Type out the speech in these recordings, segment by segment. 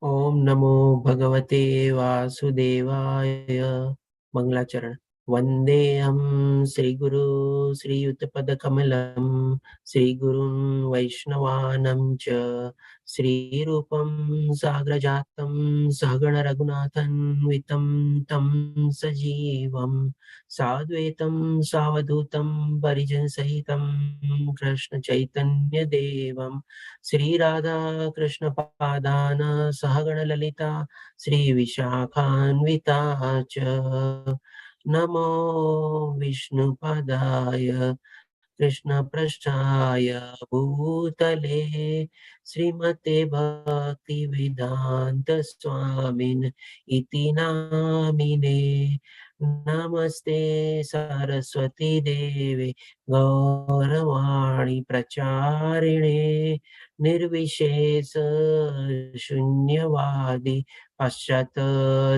ओम नमो भगवते वासुदेवाय। मंगलाचरण। वंदेहम श्रीगुरु श्रीयुतपदकमलं श्रीगुरुं वैष्णवानं च श्रीरूपं साग्रजातं सहगण रघुनाथन्वितं तं सजीवं साद्वैतं सावधूतं परिजनसहितं कृष्ण चैतन्य देवं श्री राधा कृष्ण पादान सहगण ललिता श्री विशाखान्विता च। नमो विष्णुपदाय कृष्ण पृष्ठाय भूतले श्रीमते भक्ति वेदांत स्वामिन इति नामिने। नमस्ते सरस्वती देवे गौरवाणी प्रचारिणे निर्विशेष शून्यवादी पश्चात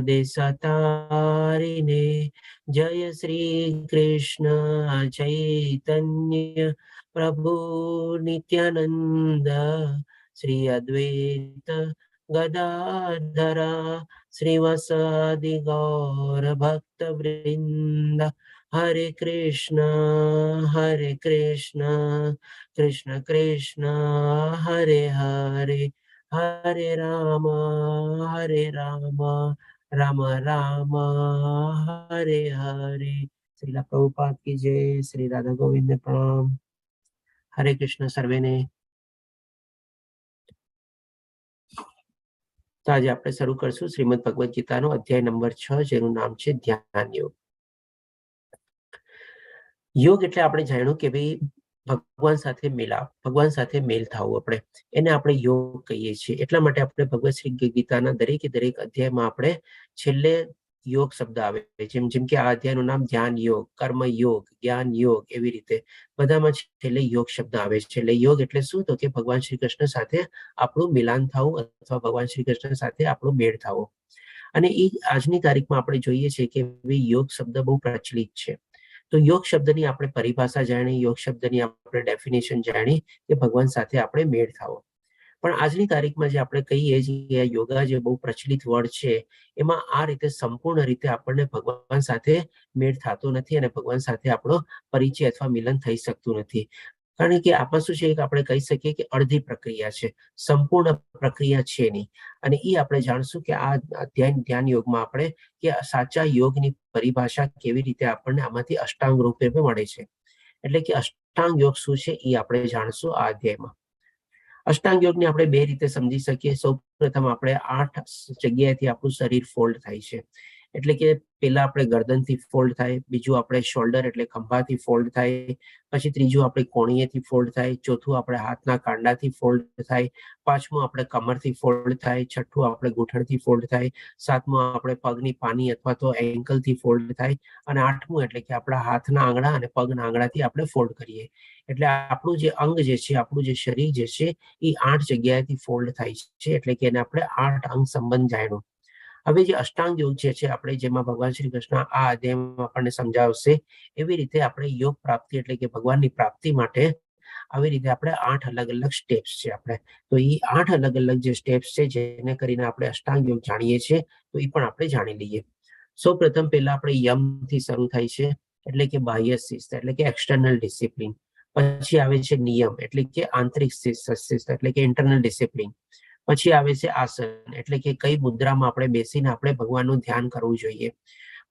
देशतारिणे। जय श्री कृष्ण चैतन्य प्रभु नित्यानंद श्री अद्वैत गदाधरा श्रीवासादि गौर भक्त वृंद। हरे कृष्ण कृष्ण कृष्ण हरे हरे हरे राम राम राम हरे हरे। श्रीला प्रभुपाद की जय। श्री राधा गोविंद ने प्रणाम। हरे कृष्ण सर्वे ने। तो आज આપણે શરૂ કરશું શ્રીમદ ભગવદ ગીતાનો અધ્યાય નંબર 6 જેનું નામ છે ધ્યાન યોગ। યોગ એટલે આપણે જાણ્યું કે ભાઈ ભગવાન સાથે મિલાપ, ભગવાન સાથે મેલ થવું, આપણે એને આપણે યોગ કહીએ છીએ। એટલા માટે આપણે ભગવદ શ્રી ગીતાના દરેકે દરેક અધ્યાયમાં આપણે છેલ્લે યોગ શબ્દ આવે, જેમ કે આ અધ્યાયનું નામ ધ્યાન યોગ, કર્મ યોગ, જ્ઞાન યોગ, એવી રીતે બધામાં છેલ્લે યોગ શબ્દ આવે છે। એટલે યોગ એટલે શું? તો કે ભગવાન શ્રી કૃષ્ણ સાથે આપણું મિલાન થવું અથવા ભગવાન શ્રી કૃષ્ણ સાથે આપણો મેળ થવો। અને એ આજની તારીખમાં આપણે જોઈએ છીએ કે યોગ શબ્દ બહુ પ્રચલિત છે। તો યોગ શબ્દની આપણે પરિભાષા જાણી, યોગ શબ્દની આપણે ડેફિનેશન જાણી કે ભગવાન સાથે આપણે મેળ થવો। પણ આજની તારીખમાં જે આપણે કહીએ છીએ યોગા જે બહુ પ્રચલિત વર્ડ છે, એમાં આ રીતે સંપૂર્ણ રીતે આપણને ભગવાન સાથે મેળ થતો નથી અને ભગવાન સાથે આપણો પરિચય અથવા મિલન થઈ શકતું નથી। કારણ કે આમાં શું છે કે આપણે કહી શકીએ કે અડધી પ્રક્રિયા છે, સંપૂર્ણ પ્રક્રિયા છે નહીં। અને એ આપણે જાણશું કે આ ધ્યાન યોગમાં આપણે કે સાચા યોગની પરિભાષા કેવી રીતે આપણને આમાંથી અષ્ટાંગ રૂપે મળે છે। એટલે કે અષ્ટાંગ યોગ શું છે એ આપણે જાણશું આ અધ્યાયમાં। અષ્ટાંગ યોગને આપણે બે રીતે સમજી શકીએ। સૌ પ્રથમ આપણે 8 જગ્યાએથી આપણું શરીર ફોલ્ડ થાય છે। એટલે કે પેલા આપણે ગરદનથી ફોલ્ડ થાય, બીજું આપણે શોલ્ડર એટલે ખંભાથી ફોલ્ડ થાય, પછી ત્રીજું આપણે કોણીએથી ફોલ્ડ થાય, ચોથું આપણે હાથના કાંડાથી ફોલ્ડ થાય, પાંચમું આપણે કમરથી ફોલ્ડ થાય, છઠ્ઠું આપણે ગૂંઠણથી ફોલ્ડ થાય, સાતમું આપણે પગની પાની અથવા તો એન્કલથી ફોલ્ડ થાય, અને આઠમું એટલે કે આપણા હાથના આંગળા અને પગના આંગળાથી આપણે ફોલ્ડ કરીએ। એટલે આપણું જે અંગ જે છે, આપણું જે શરીર જે છે એ 8 જગ્યાએથી ફોલ્ડ થાય છે। એટલે કે એને આપણે 8 અંગ સંબંધ જાણ્યો। હવે જે અષ્ટાંગ યોગ જે છે આપણે, જેમાં ભગવાન શ્રી કૃષ્ણ આ અધ્યાયમાં આપણને સમજાવશે, એવી રીતે આપણે યોગ પ્રાપ્તિ એટલે કે ભગવાનની પ્રાપ્તિ માટે આવી રીતે આપણે 8 અલગ અલગ સ્ટેપ્સ છે આપણે। તો એ 8 અલગ અલગ જે સ્ટેપ્સ છે જેને કરીને આપણે અષ્ટાંગ યોગ જાણીએ છીએ, તો એ પણ આપણે જાણી લઈએ। સૌ પ્રથમ પહેલા આપણે યમથી શરૂ થાય છે, એટલે કે બાહ્ય શિસ્ત એટલે કે એક્સટર્નલ ડિસિપ્લિન। પછી આવે છે નિયમ એટલે કે આંતરિક શિસ્ત એટલે કે ઇન્ટરનલ ડિસિપ્લિન। પછી આવે છે આસન એટલે કે કઈ મુદ્રામાં આપણે બેસીને આપણે ભગવાનનું ધ્યાન કરવું જોઈએ।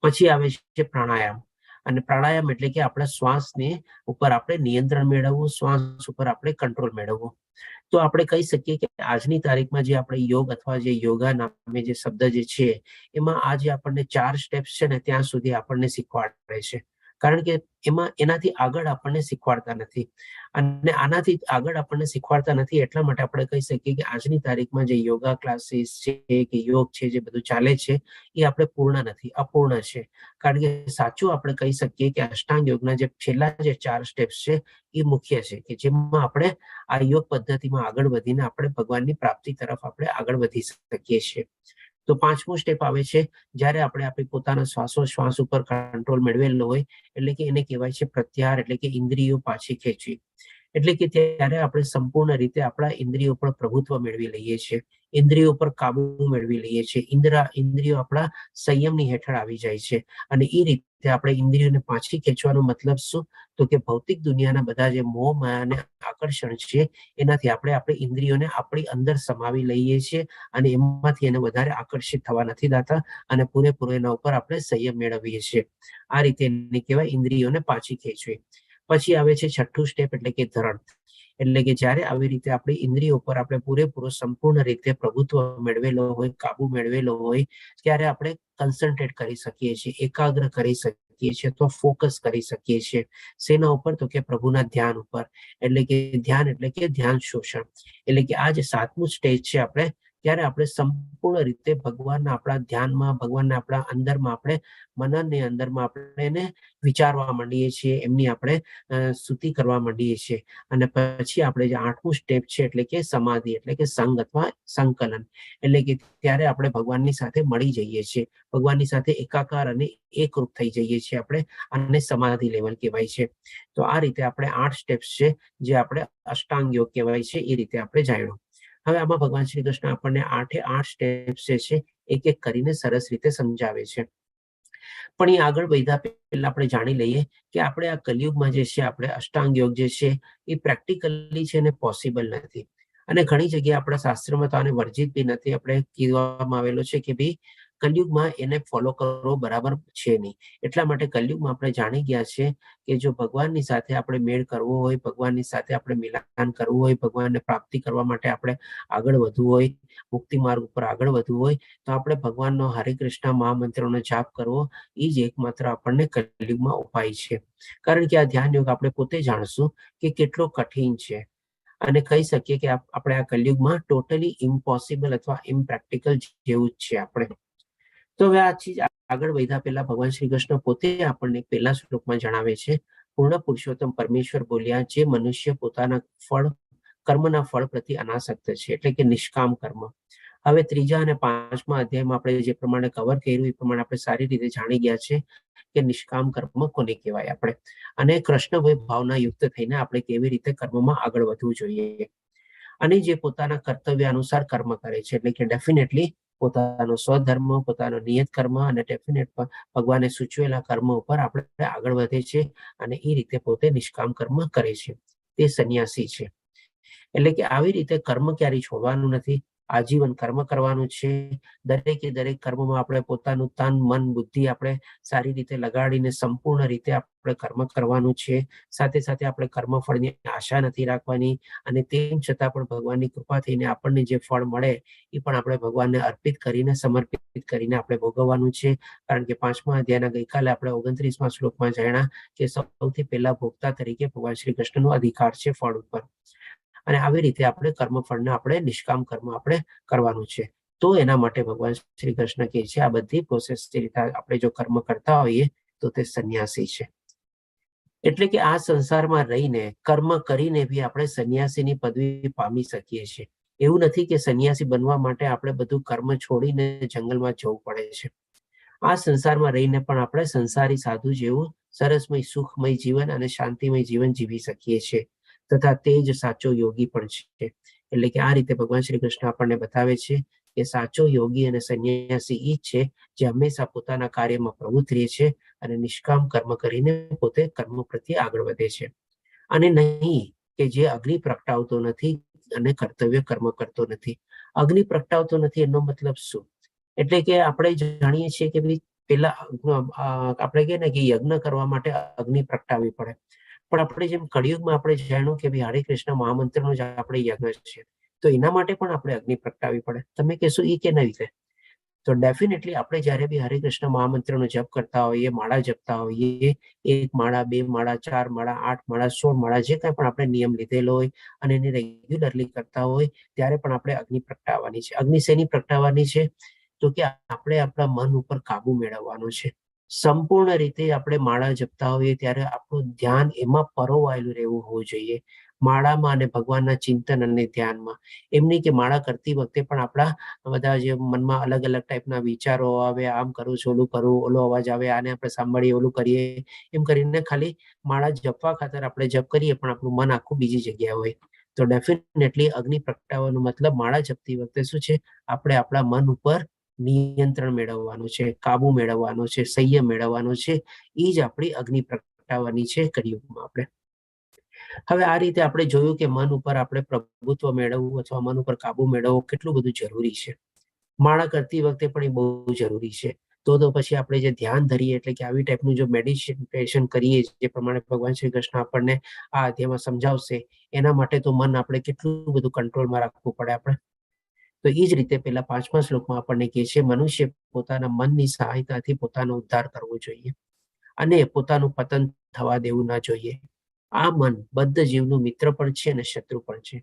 પછી આવે છે પ્રાણાયામ, અને પ્રાણાયામ એટલે કે આપણા શ્વાસને ઉપર આપણે નિયંત્રણ મેળવવું, શ્વાસ ઉપર આપણે કંટ્રોલ મેળવવો। તો આપણે કહી શકીએ કે આજની તારીખમાં જે આપણે યોગ અથવા જે યોગા નામે જે શબ્દ જે છે, એમાં આ જે આપણને 4 સ્ટેપ્સ છે ને ત્યાં સુધી આપણને શીખવાડે છે। કારણ કે એમાં એનાથી આગળ આપણને શીખવાડતા નથી, અને આનાથી આગળ આપણને શીખવાડતા નથી એટલા માટે આપણે કહી શકીએ કે આજની તારીખમાં જે યોગા ક્લાસીસ છે કે યોગ છે જે બધું ચાલે છે એ આપણે પૂર્ણ નથી, અપૂર્ણ છે। કારણ કે સાચું આપણે કહી શકીએ કે અષ્ટાંગ યોગના જે છેલ્લા જે 4 સ્ટેપ્સ છે એ મુખ્ય છે, કે જેમાં આપણે આ યોગ પદ્ધતિમાં આગળ વધીને આપણે ભગવાનની પ્રાપ્તિ તરફ આપણે આગળ વધી શકીએ છીએ। તો પાંચમું સ્ટેપ આવે છે, જ્યારે આપણે આપણી પોતાના શ્વાસોશ્વાસ ઉપર કંટ્રોલ મેળવેલો હોય, એટલે કે એને કહેવાય છે પ્રત્યાહાર એટલે કે ઇન્દ્રિયો પાછી ખેંચવી। એટલે કે ત્યારે આપણે સંપૂર્ણ રીતે આપણા ઇન્દ્રિયો પર પ્રભુત્વ મેળવી લઈએ છીએ, ઇન્દ્રિયો પર કાબુ મેળવી લઈએ છીએ, ઇન્દ્રિયો આપણા સંયમની હેઠળ આવી જાય છે. અને એ રીતે આપણે ઇન્દ્રિયોને પાછી ખેંચવાનો મતલબ શું? તો કે ભૌતિક દુનિયાના બધા જે મોહ માયા અને આકર્ષણ છે એનાથી આપણે આપણી ઇન્દ્રિયોને આપણી અંદર સમાવી લઈએ છીએ અને એમાંથી એને વધારે આકર્ષિત થવા નથી દેતા અને પૂરેપૂરો એના ઉપર આપણે સંયમ મેળવીએ છીએ. આ રીતે એને કહેવાય ઇન્દ્રિયોને પાછી ખેંચવી. પછી આવે છે છઠ્ઠું સ્ટેપ, એટલે કે ધરણ. એટલે કે જ્યારે આવી રીતે આપણી ઇન્દ્રિયો પર આપણે પૂરેપૂરો સંપૂર્ણ રીતે પ્રભુત્વ મેળવેલો હોય, કાબુ મેળવેલો હોય, ત્યારે આપણે કન્સન્ટ્રેટ કરી શકીએ છીએ, એકાગ્ર કરી શકીએ છીએ, અથવા ફોકસ કરી શકીએ છીએ. શેના ઉપર? તો કે પ્રભુના ધ્યાન ઉપર. એટલે કે ધ્યાન એટલે કે ધ્યાન શોષણ. એટલે કે આ જે 7મું સ્ટેજ છે આપણે, ત્યારે આપણે સંપૂર્ણ રીતે ભગવાનના આપણા ધ્યાનમાં, ભગવાનના આપણા અંદરમાં, આપણે મનનની અંદરમાં આપણે એને વિચારવા માંડીએ છીએ, એમની આપણે સ્તુતિ કરવા માંડીએ છીએ. અને પછી આપણે જે 8મું સ્ટેપ છે એટલે કે સમાધિ, એટલે કે સંગ અથવા સંકલન. એટલે કે ત્યારે આપણે ભગવાનની સાથે મળી જઈએ છીએ, ભગવાનની સાથે એકાકાર અને એકરૂપ થઈ જઈએ છીએ આપણે, અને સમાધિ લેવલ કહેવાય છે. તો આ રીતે આપણે 8 સ્ટેપ્સ છે જે આપણે અષ્ટાંગ યોગ કહેવાય છે, એ રીતે આપણે જાણ્યું. હવે આમાં ભગવાન શ્રી કૃષ્ણ આપણને 8 સ્ટેપ્સ જે છે એક એક કરીને સરસ રીતે સમજાવે છે. પણ એ આગળ વધ્યા પહેલા આપણે જાણી લઈએ કે આપણે આ કલિયુગમાં જે છે, આપણે અષ્ટાંગ યોગ જે છે એ પ્રેક્ટિકલી છે અને પોસિબલ નથી. અને ઘણી જગ્યાએ આપણા શાસ્ત્રમાં તો આને વર્જિત બી નથી. આપણે કહેવામાં આવેલો છે કે ભાઈ કલિયુગમાં એને ફોલો કરવો બરાબર છે નહીં. એટલા માટે કલિયુગમાં આપણે જાણી ગયા છે કે જો ભગવાનની સાથે આપણે મેળ કરવો હોય, ભગવાનની સાથે આપણે મિલાન કરવું હોય, ભગવાનને પ્રાપ્તિ કરવા માટે આપણે આગળ વધવું હોય, મુક્તિ માર્ગ ઉપર આગળ વધવું હોય, તો આપણે ભગવાનનો હરે કૃષ્ણ મહામંત્રનો જાપ કરવો એ જ એકમાત્ર આપણને કલિયુગમાં ઉપાય છે. કારણ કે આ ધ્યાન યોગ આપણે પોતે જાણશું કે કેટલો કઠિન છે, અને કહી શકીએ કે આપણે આ કલિયુગમાં ટોટલી ઇમ્પોસિબલ અથવા ઇમ્પ્રેક્ટિકલ જેવું જ છે આપણે. તો હવે આ ચીજ આગળ વધ્યા પહેલા ભગવાન શ્રી કૃષ્ણ પોતે આપણને પહેલા શ્લોકમાં જણાવે છે, પૂર્ણ પુરુષોત્તમ પરમેશ્વર બોલ્યા, જે મનુષ્ય પોતાના કર્મના ફળ પ્રત્યે અનાસક્ત છે, એટલે કે નિષ્કામ કર્મ. હવે 3જા અને 5મા અધ્યાયમાં આપણે જે પ્રમાણે કવર કર્યું એ પ્રમાણે આપણે સારી રીતે જાણી ગયા છે કે નિષ્કામ કર્મ કોને કહેવાય આપણે, અને કૃષ્ણ ભાવના યુક્ત થઈને આપણે કેવી રીતે કર્મમાં આગળ વધવું જોઈએ. અને જે પોતાના કર્તવ્ય અનુસાર કર્મ કરે છે, એટલે કે ડેફિનેટલી પોતાનો સ્વધર્મ, પોતાનો નિયત કર્મ અને ડેફિનેટ ભગવાને સૂચવેલા કર્મ ઉપર આપણે આગળ વધે છે અને એ રીતે પોતે નિષ્કામ કર્મ કરે છે, તે સંન્યાસી છે. એટલે કે આવી રીતે કર્મ ક્યારેય છોડવાનું નથી, આજીવન કર્મ કરવાનું છે. દરેકે દરેક કર્મમાં આપણે પોતાનું તન, મન, બુદ્ધિ આપણે સારી રીતે લગાડીને સંપૂર્ણ રીતે આપણે કર્મ કરવાનું છે. સાથે સાથે આપણે કર્મફળની આશા નથી રાખવાની, અને તેમ છતાં પણ ભગવાનની કૃપા થઈને આપણને જે ફળ મળે એ પણ આપણે ભગવાનને અર્પિત કરીને, સમર્પિત કરીને આપણે ભોગવવાનું છે. કારણ કે 5મા અધ્યાયના ગઈકાલે આપણે 29મા શ્લોકમાં જાણ્યા કે સૌથી પહેલા ભોગતા તરીકે ભગવાન શ્રી કૃષ્ણનો અધિકાર છે ફળ ઉપર. અને આવી રીતે આપણે કર્મફળને આપણે નિષ્કામ કર્મ આપણે કરવાનું છે. તો એના માટે ભગવાન શ્રી કૃષ્ણ કહે છે, આ બધી પ્રોસેસ જે રીતે આપણે જો કર્મ કરતા હોઈએ તો તે સંન્યાસી છે. એટલે કે આ સંસારમાં રહીને કર્મ કરીને બી આપણે સંન્યાસીની પદવી પામી શકીએ છીએ. એવું નથી કે સંન્યાસી બનવા માટે આપણે બધું કર્મ છોડીને જંગલમાં જવું પડે છે. આ સંસારમાં રહીને પણ આપણે સંસારી સાધુ જેવું સરસમય, સુખમય જીવન અને શાંતિમય જીવન જીવી શકીએ છીએ, તથા તે જ સાચો યોગી પણ છે. એટલે કે આ રીતે ભગવાન શ્રી કૃષ્ણ આપણને બતાવે છે કે સાચો યોગી અને સંન્યાસી એ છે જે હંમેશા પોતાના કાર્યમાં પ્રવૃત્ત રહે છે અને નિષ્કામ કર્મ કરીને પોતે કર્મ પ્રત્યે આગળ વધે છે. અને નહીં કે જે અગ્નિ પ્રગટાવતો નથી અને કર્તવ્ય કર્મ કરતો નથી. અગ્નિ પ્રગટાવતો નથી એનો મતલબ શું? એટલે કે આપણે જાણીએ છીએ કે પેલા આપણે કહીએ ને કે યજ્ઞ કરવા માટે અગ્નિ પ્રગટાવવી પડે, પણ આપણે જેમ કળિયુગમાં આપણે જાણ્યું કે હરે કૃષ્ણ મહામંત્રનો જ આપણે યજ્ઞ છે, તો એના માટે પણ આપણે અગ્નિ પ્રગટાવવી પડે. તમે કહેશો એ કેના રીતે? તો ડેફિનેટલી આપણે જ્યારે બી હરે કૃષ્ણ મહામંત્રનો જપ કરતા હોઈએ, માળા જપતા હોઈએ, 1 માળા, 2 માળા, 4 માળા, 8 માળા, 16 માળા, જે કંઈ પણ આપણે નિયમ લીધેલો હોય અને એને રેગ્યુલરલી કરતા હોય, ત્યારે પણ આપણે અગ્નિ પ્રગટાવવાની છે. અગ્નિ શેની પ્રગટાવવાની છે? તો કે આપણે આપણા મન ઉપર કાબુ મેળવવાનો છે. સંપૂર્ણ રીતે આપણે માળા જપતા હોઈએ ત્યારે આપણું ધ્યાન એમાં પરોવાયેલું રહેવું હોવું જોઈએ. માળામાં અને ભગવાનના ચિંતન અને ધ્યાનમાં. એમ નહીં કે માળા કરતી વખતે પણ આપણા બધા જે મનમાં અલગ અલગ ટાઈપના વિચારો આવે, આમ કરું છું, ઓલું કરું, ઓલો અવાજ આવે, આને આપણે સાંભળીએ, ઓલું કરીએ, એમ કરીને ખાલી માળા જપવા ખાતર આપણે જપ કરીએ પણ આપણું મન આખું બીજી જગ્યાએ હોય. તો ડેફિનેટલી અગ્નિ પ્રગટાવવાનો મતલબ માળા જપતી વખતે શું છે, આપણે આપણા મન ઉપર નિયંત્રણ મેળવવાનું છે, કાબુ મેળવવાનો છે, સંયમ મેળવવાનો છે. એ જ આપણી અગ્નિ પ્રગટાવવાની છે કળિયુગમાં આપણે. હવે આ રીતે આપણે જોયું કે મન ઉપર આપણે પ્રભુત્વ મેળવવું અથવા મન ઉપર કાબુ મેળવવો કેટલું બધું જરૂરી છે. માળા કરતી વખતે પણ એ બહુ જરૂરી છે. તો પછી આપણે જે ધ્યાન ધરીએ, એટલે કે આવી ટાઈપનું જો મેડિટેશન કરીએ, જે પ્રમાણે ભગવાન શ્રી કૃષ્ણ આપણને આ અધ્યાયમાં સમજાવશે, એના માટે તો મન આપણે કેટલું બધું કંટ્રોલમાં રાખવું પડે આપણે. તો એ જ રીતે પેલા 5મા શ્લોકમાં આપણને કહે છે, મનુષ્ય પોતાના મનની સહાયતાથી પોતાનો ઉદ્ધાર કરવો જોઈએ અને પોતાનું પતન થવા દેવું ના જોઈએ. આ મન બદ્ધ જીવનું મિત્ર પણ છે અને શત્રુ પણ છે.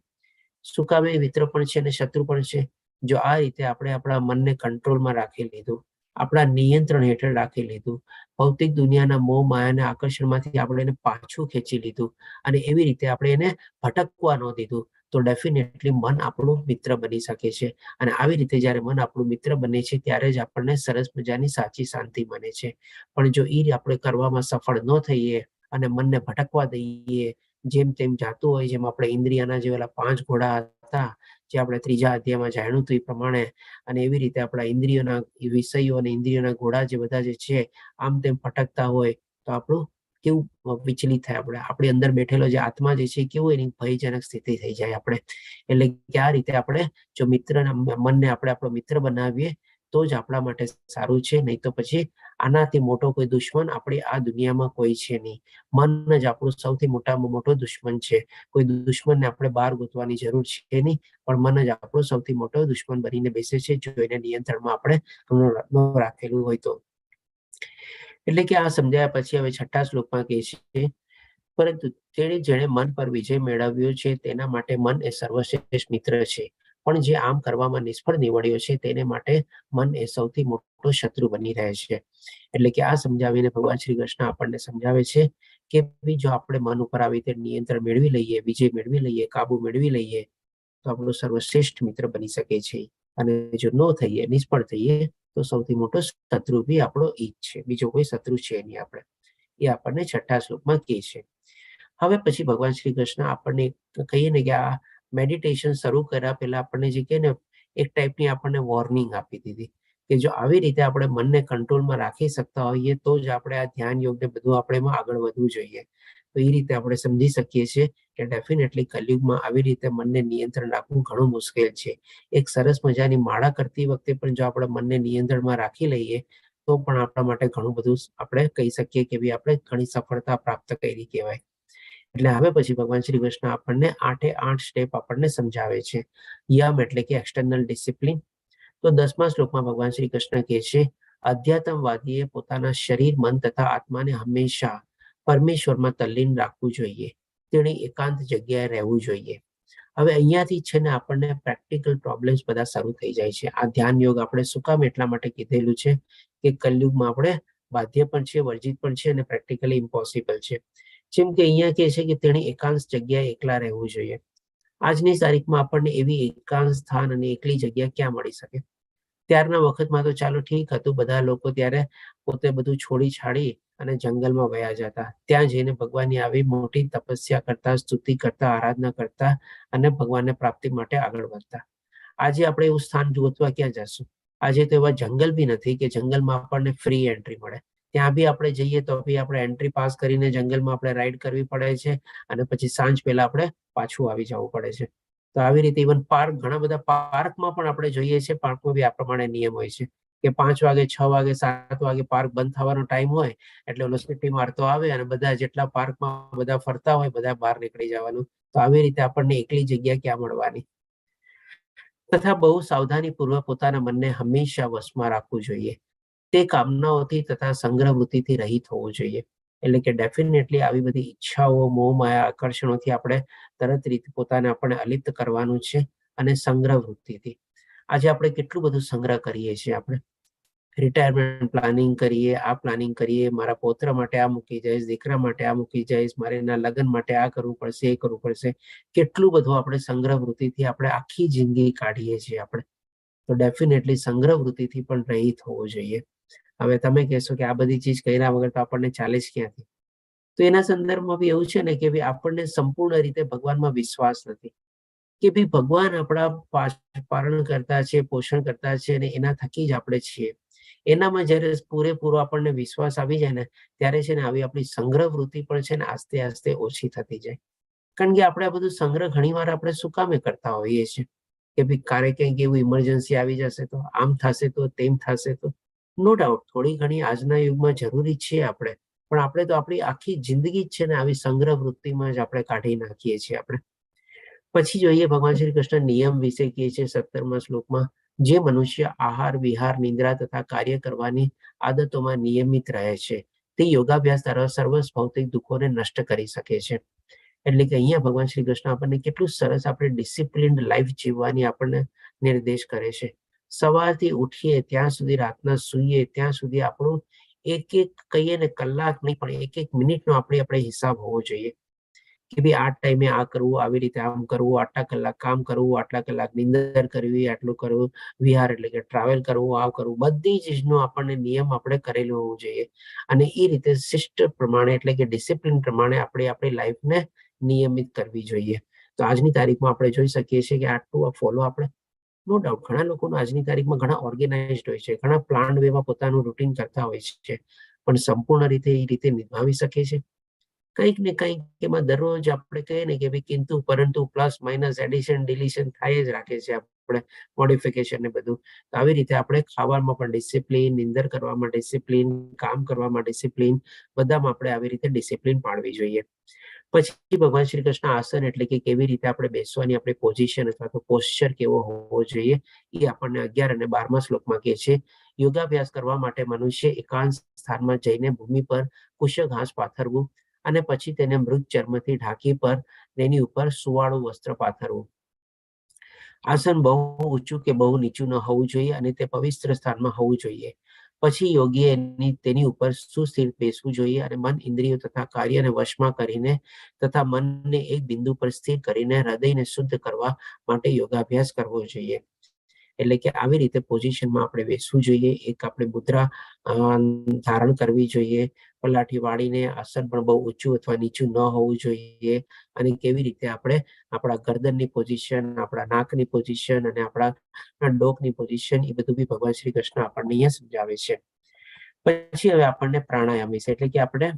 શું કામ એ મિત્ર પણ છે અને શત્રુ પણ છે? જો આ રીતે આપણે આપણા મનને કંટ્રોલમાં રાખી લીધું, આપણા નિયંત્રણ હેઠળ રાખી લીધું, ભૌતિક દુનિયાના મોહ માયાના આકર્ષણમાંથી આપણે એને પાછું ખેંચી લીધું અને એવી રીતે આપણે એને ભટકવા ન દીધું, તો ડેફિનેટલી મન આપણું મિત્ર બની શકે છે. અને આવી રીતે જ્યારે મન આપણું મિત્ર બને છે ત્યારે જ આપણને સરસ મજાની સાચી શાંતિ બને છે. પણ જો એ આપણે કરવામાં સફળ ન થઈએ અને મનને ભટકવા દઈએ, જેમ તેમ જાતું હોય, જેમ આપણે ઇન્દ્રિયના જે ઓલા 5 ઘોડા હતા, જે આપણે 3જા અધ્યાયમાં જાણ્યું હતું એ પ્રમાણે, અને એવી રીતે આપણા ઇન્દ્રિયોના વિષયો અને ઇન્દ્રિયોના ઘોડા જે બધા જે છે, આમ તેમ ભટકતા હોય તો આપણું કેવું વિચલિત થાય, આપણી અંદર બેઠેલો જે આત્મા જે છે કેવું એની ભયજનક સ્થિતિ થઈ જાય આપણે. એટલે કે આ રીતે આપણે જો મનને આપણે આપણો મિત્ર બનાવીએ તો જ આપણા માટે સારું છે. નહીં તો પછી આનાથી મોટો કોઈ દુશ્મન આપણી આ દુનિયામાં કોઈ છે નહીં. મન જ આપણું સૌથી મોટામાં મોટો દુશ્મન છે. કોઈ દુશ્મનને આપણે બહાર ગોતવાની જરૂર છે નહીં, પણ મન જ આપણો સૌથી મોટો દુશ્મન બનીને બેસે છે, જો એને નિયંત્રણમાં આપણે ન રાખેલું હોય તો. એટલે કે આ સમજાયા પછી હવે 6ઠા શ્લોકમાં કહે છે, પરંતુ જેણે મન પર વિજય મેળવ્યો છે તેના માટે મન એ સર્વશ્રેષ્ઠ મિત્ર છે, પણ જે આમ કરવામાં નિષ્ફળ નીવડ્યો છે તેને માટે મન એ સૌથી મોટો શત્રુ બની રહે છે. એટલે કે આ સમજાવીને ભગવાન શ્રી કૃષ્ણ આપણને સમજાવે છે કે જો આપણે મન ઉપર આવી રીતે નિયંત્રણ મેળવી લઈએ, વિજય મેળવી લઈએ, કાબુ મેળવી લઈએ, તો આપણો સર્વશ્રેષ્ઠ મિત્ર બની શકે છે. અને જો ન થઈએ, નિષ્ફળ થઈએ, તો સૌથી મોટો શત્રુ બી આપણો ઈ જ છે, બીજો કોઈ શત્રુ છે નહીં આપણે. એ આપણને 6ઠા શ્લોકમાં કહે છે. હવે પછી ભગવાન શ્રી કૃષ્ણ આપણને કહીએ ને કે આ મેડિટેશન શરૂ કર્યા પહેલા આપણને જે કહે ને, એક ટાઈપની આપણને વોર્નિંગ આપી દીધી કે જો આવી રીતે આપણે મનને કંટ્રોલમાં રાખી શકતા હોઈએ તો જ આપણે આ ધ્યાન યોગ ને બધું આપણે એમાં આગળ વધવું જોઈએ. તો એ રીતે આપણે સમજી શકીએ છીએ કે ડેફિનેટલી કલયુગમાં આવી રીતે મનને નિયંત્રણ રાખવું ઘણું મુશ્કેલ છે. એક સરસ મજાની માળા કરતી વખતે પણ જો આપણે મનને નિયંત્રણમાં રાખી લઈએ તો પણ આપણા માટે ઘણું બધું આપણે કહી શકીએ કે ભાઈ આપણે ઘણી સફળતા પ્રાપ્ત કરી કહેવાય. એટલે હવે પછી ભગવાન શ્રી કૃષ્ણ આપણને 8 સ્ટેપ આપણને સમજાવે છે. યમ એટલે કે એક્સટર્નલ ડિસિપ્લિન. તો 10મા શ્લોકમાં ભગવાન શ્રી કૃષ્ણ કહે છે, અધ્યાત્મવાદીએ પોતાના શરીર, મન તથા આત્માને હંમેશા પરમેશ્વરમાં તલ્લીન રાખવું જોઈએ. તેણે એકાંત જગ્યાએ રહેવું જોઈએ. હવે અહીંયાથી છે ને આપણને પ્રેક્ટિકલ પ્રોબ્લેમ્સ બધા શરૂ થઈ જાય છે. આ ધ્યાન યોગ આપણે શું કામ એટલા માટે કીધેલું છે કે કલયુગમાં આપણે બાધ્ય પણ છે, વર્જિત પણ છે અને પ્રેક્ટિકલી ઇમ્પોસિબલ છે. જેમ કે અહીંયા કહે છે કે તેણે એકાંત જગ્યાએ એકલા રહેવું જોઈએ. આજની તારીખમાં આપણને એવી એકાંત સ્થાન અને એકલી જગ્યા ક્યાં મળી શકે? ત્યારના વખતમાં તો ચાલો ઠીક હતું, બધા લોકો ત્યારે પોતે બધું છોડી છાડી અને જંગલમાં વયા જતા, ત્યાં જઈને ભગવાનની આવી મોટી તપસ્યા કરતા, સ્તુતિ કરતા, આરાધના કરતા અને ભગવાનને પ્રાપ્તિ માટે આગળ વધતા. આજે આપણે એવું સ્થાન ગોતવા ક્યાં જશું? આજે તો એવા જંગલ બી નથી કે જંગલમાં આપણને ફ્રી એન્ટ્રી મળે. ત્યાં બી આપણે જઈએ તો બી આપણે એન્ટ્રી પાસ કરીને જંગલમાં આપણે રાઈડ કરવી પડે છે અને પછી સાંજ પહેલા આપણે પાછું આવી જવું પડે છે. તો આવી રીતે ઇવન પાર્ક, ઘણા બધા પાર્કમાં પણ આપણે જોઈએ છીએ, પાર્કમાં બી આ પ્રમાણે નિયમ હોય છે કે 5 વાગે, 6 વાગે, 7 વાગે પાર્ક બંધ થવાનો ટાઈમ હોય એટલે ઓલો સિટી મારતો આવે અને બધા જેટલા પાર્કમાં બધા ફરતા હોય બધા બહાર નીકળી જવાનું. તો આવી રીતે આપણને એકલી જગ્યા ક્યાં મળવાની? તથા બહુ સાવધાનીપૂર્વક પોતાના મનને હંમેશા વશમાં રાખવું જોઈએ. તે કામનાઓથી તથા સંગ્રહ વૃત્તિથી રહિત હોવું જોઈએ. એટલે કે ડેફિનેટલી આવી બધી ઈચ્છાઓ, મોહ માયા, આકર્ષણોથી આપણે તરત રીતે પોતાને આપણે અલિપ્ત કરવાનું છે. અને સંગ્રહ વૃત્તિથી આજે આપણે કેટલું બધું સંગ્રહ કરીએ છીએ આપણે, રિટાયરમેન્ટ પ્લાનિંગ કરીએ, આ પ્લાનિંગ કરીએ, મારા પૌત્ર માટે આ મૂકી જઈશ, દીકરા માટે આ મૂકી જઈશ, મારે એના લગ્ન માટે આ કરવું પડશે, એ કરવું પડશે. કેટલું બધું આપણે સંગ્રહ વૃત્તિથી આપણે આખી જિંદગી કાઢીએ છીએ આપણે. તો ડેફિનેટલી સંગ્રહ વૃત્તિથી પણ રહિત હોવું જોઈએ. હવે તમે કહેશો કે આ બધી ચીજ કર્યા વગર તો આપણને ચાલે જ ક્યાંથી? તો એના સંદર્ભમાં બી એવું છે ને કે ભાઈ આપણને સંપૂર્ણ રીતે ભગવાનમાં વિશ્વાસ નથી કે ભાઈ ભગવાન આપણા પાલન કરતા છે, પોષણ કરતા છે, અને એના થકી જ આપણે છીએ. એનામાં જ્યારે પૂરેપૂરો આપણને વિશ્વાસ આવી જાય ને ત્યારે છે ને આવી આપણી સંગ્રહ વૃત્તિ પણ છે ને આસ્તે આસ્તે ઓછી થતી જાય. કારણ કે આપણે આ બધું સંગ્રહ ઘણીવાર આપણે શું કામે કરતા હોઈએ છીએ કે ભાઈ ક્યારેક કંઈક એવું ઇમરજન્સી આવી જશે તો, આમ થશે તો, તેમ થશે તો. નો ડાઉટ થોડી ઘણી આજના યુગમાં જરૂરી છે આપણે, પણ આપણે તો આપણી આખી જિંદગી જ છે ને આવી સંગ્રહ વૃત્તિમાં જ આપણે કાઢી નાખીએ છીએ આપણે. પછી જોઈએ ભગવાન શ્રી કૃષ્ણ નિયમ વિશે કહે છે 17મા શ્લોકમાં, જે મનુષ્ય આહાર, વિહાર, નિદ્રા તથા કાર્ય કરવાની આદતોમાં નિયમિત રહે છે તે યોગાભ્યાસ દ્વારા સર્વ ભૌતિક દુઃખોને નષ્ટ કરી શકે છે. એટલે કે અહીંયા ભગવાન શ્રી કૃષ્ણ આપણને કેટલું સરસ આપણે ડિસિપ્લિન્ડ લાઈફ જીવવાની આપણને નિર્દેશ કરે છે. સવારથી ઉઠીએ ત્યાં સુધી રાતના સૂઈએ ત્યાં સુધી આપણું એક એક કહીએ ને કલાક નહીં પણ એક એક મિનિટનો આપણે હિસાબ હોવો જોઈએ કે ભાઈ આ ટાઈમે આ કરવું, આવી રીતે આમ કરવું, આટલા કલાક કામ કરવું, આટલા કલાક નિંદર કરવી, આટલું કરવું, વિહાર એટલે કે ટ્રાવેલ કરવું, આ કરવું, બધી ચીજનો આપણને નિયમ આપણે કરેલું હોવું જોઈએ. અને એ રીતે શિષ્ટ પ્રમાણે એટલે કે ડિસિપ્લિન પ્રમાણે આપણે આપણી લાઈફને નિયમિત કરવી જોઈએ. તો આજની તારીખમાં આપણે જોઈ શકીએ છીએ કે આટલું ફોલો આપણે નો ડાઉટ ઘણા લોકો આજની તારીખમાં ઘણા ઓર્ગેનાઇઝડ હોય છે, ઘણા પ્લાન વેમાં પોતાનું રૂટીન કરતા હોય છે, પણ સંપૂર્ણ રીતે એ રીતે નિભાવી શકે છે? કંઈક ને કંઈક એમાં દરરોજ આપણે કહીએ ને કે ભાઈ કિંતુ પરંતુ પ્લસ માઇનસ એડિશન ડિલિશન થાય જ રાખે છે આપણે, મોડિફિકેશન ને બધું. તો આવી રીતે આપણે ખાવામાં પણ ડિસિપ્લિન, નિંદર કરવામાં ડિસિપ્લિન, કામ કરવામાં ડિસિપ્લિન, બધામાં આપણે આવી રીતે ડિસિપ્લિન પાડવી જોઈએ. પછી ભગવાન શ્રી કૃષ્ણ આસન એટલે કે કેવી રીતે આપણે બેસવાની આપણી પોઝિશન અથવા તો પોસ્ચર કેવો હોવો જોઈએ એ આપણને 11 અને 12મા શ્લોકમાં કહે છે. યોગાભ્યાસ કરવા માટે મનુષ્ય એકાંત સ્થાનમાં જઈને ભૂમિ પર કુશ ઘાસ પાથરવું અને પછી તેને મૃત ચર્મથી ઢાંકી પર તેની ઉપર સુવાળું વસ્ત્ર પાથરવું. આસન બહુ ઊંચું કે બહુ નીચું ન હોવું જોઈએ અને તે પવિત્ર સ્થાનમાં હોવું જોઈએ. પછી યોગીએ તેની ઉપર સુસ્થિર બેસવું જોઈએ અને મન, ઇન્દ્રિયો તથા કાર્યને વશમાં કરીને તથા મનને એક બિંદુ પર સ્થિર કરીને હૃદયને શુદ્ધ કરવા માટે યોગાભ્યાસ કરવો જોઈએ. એટલે કે આવી રીતે પોઝિશનમાં આપણે બેસવું જોઈએ. એક આપણે મુદ્રા ધારણ કરવી જોઈએ. પલાઠી વાળીને આસન પણ બહુ ઊંચું અથવા નીચું ન હોવું જોઈએ. અને કેવી રીતે આપણે આપણા ગરદનની પોઝિશન, આપણા નાકની પોઝિશન અને આપણા ડોકની પોઝિશન એ બધું બી ભગવાન શ્રી કૃષ્ણ આપણને અહીંયા સમજાવે છે. પછી હવે આપણને પ્રાણાયામ વિશે એટલે કે આપણે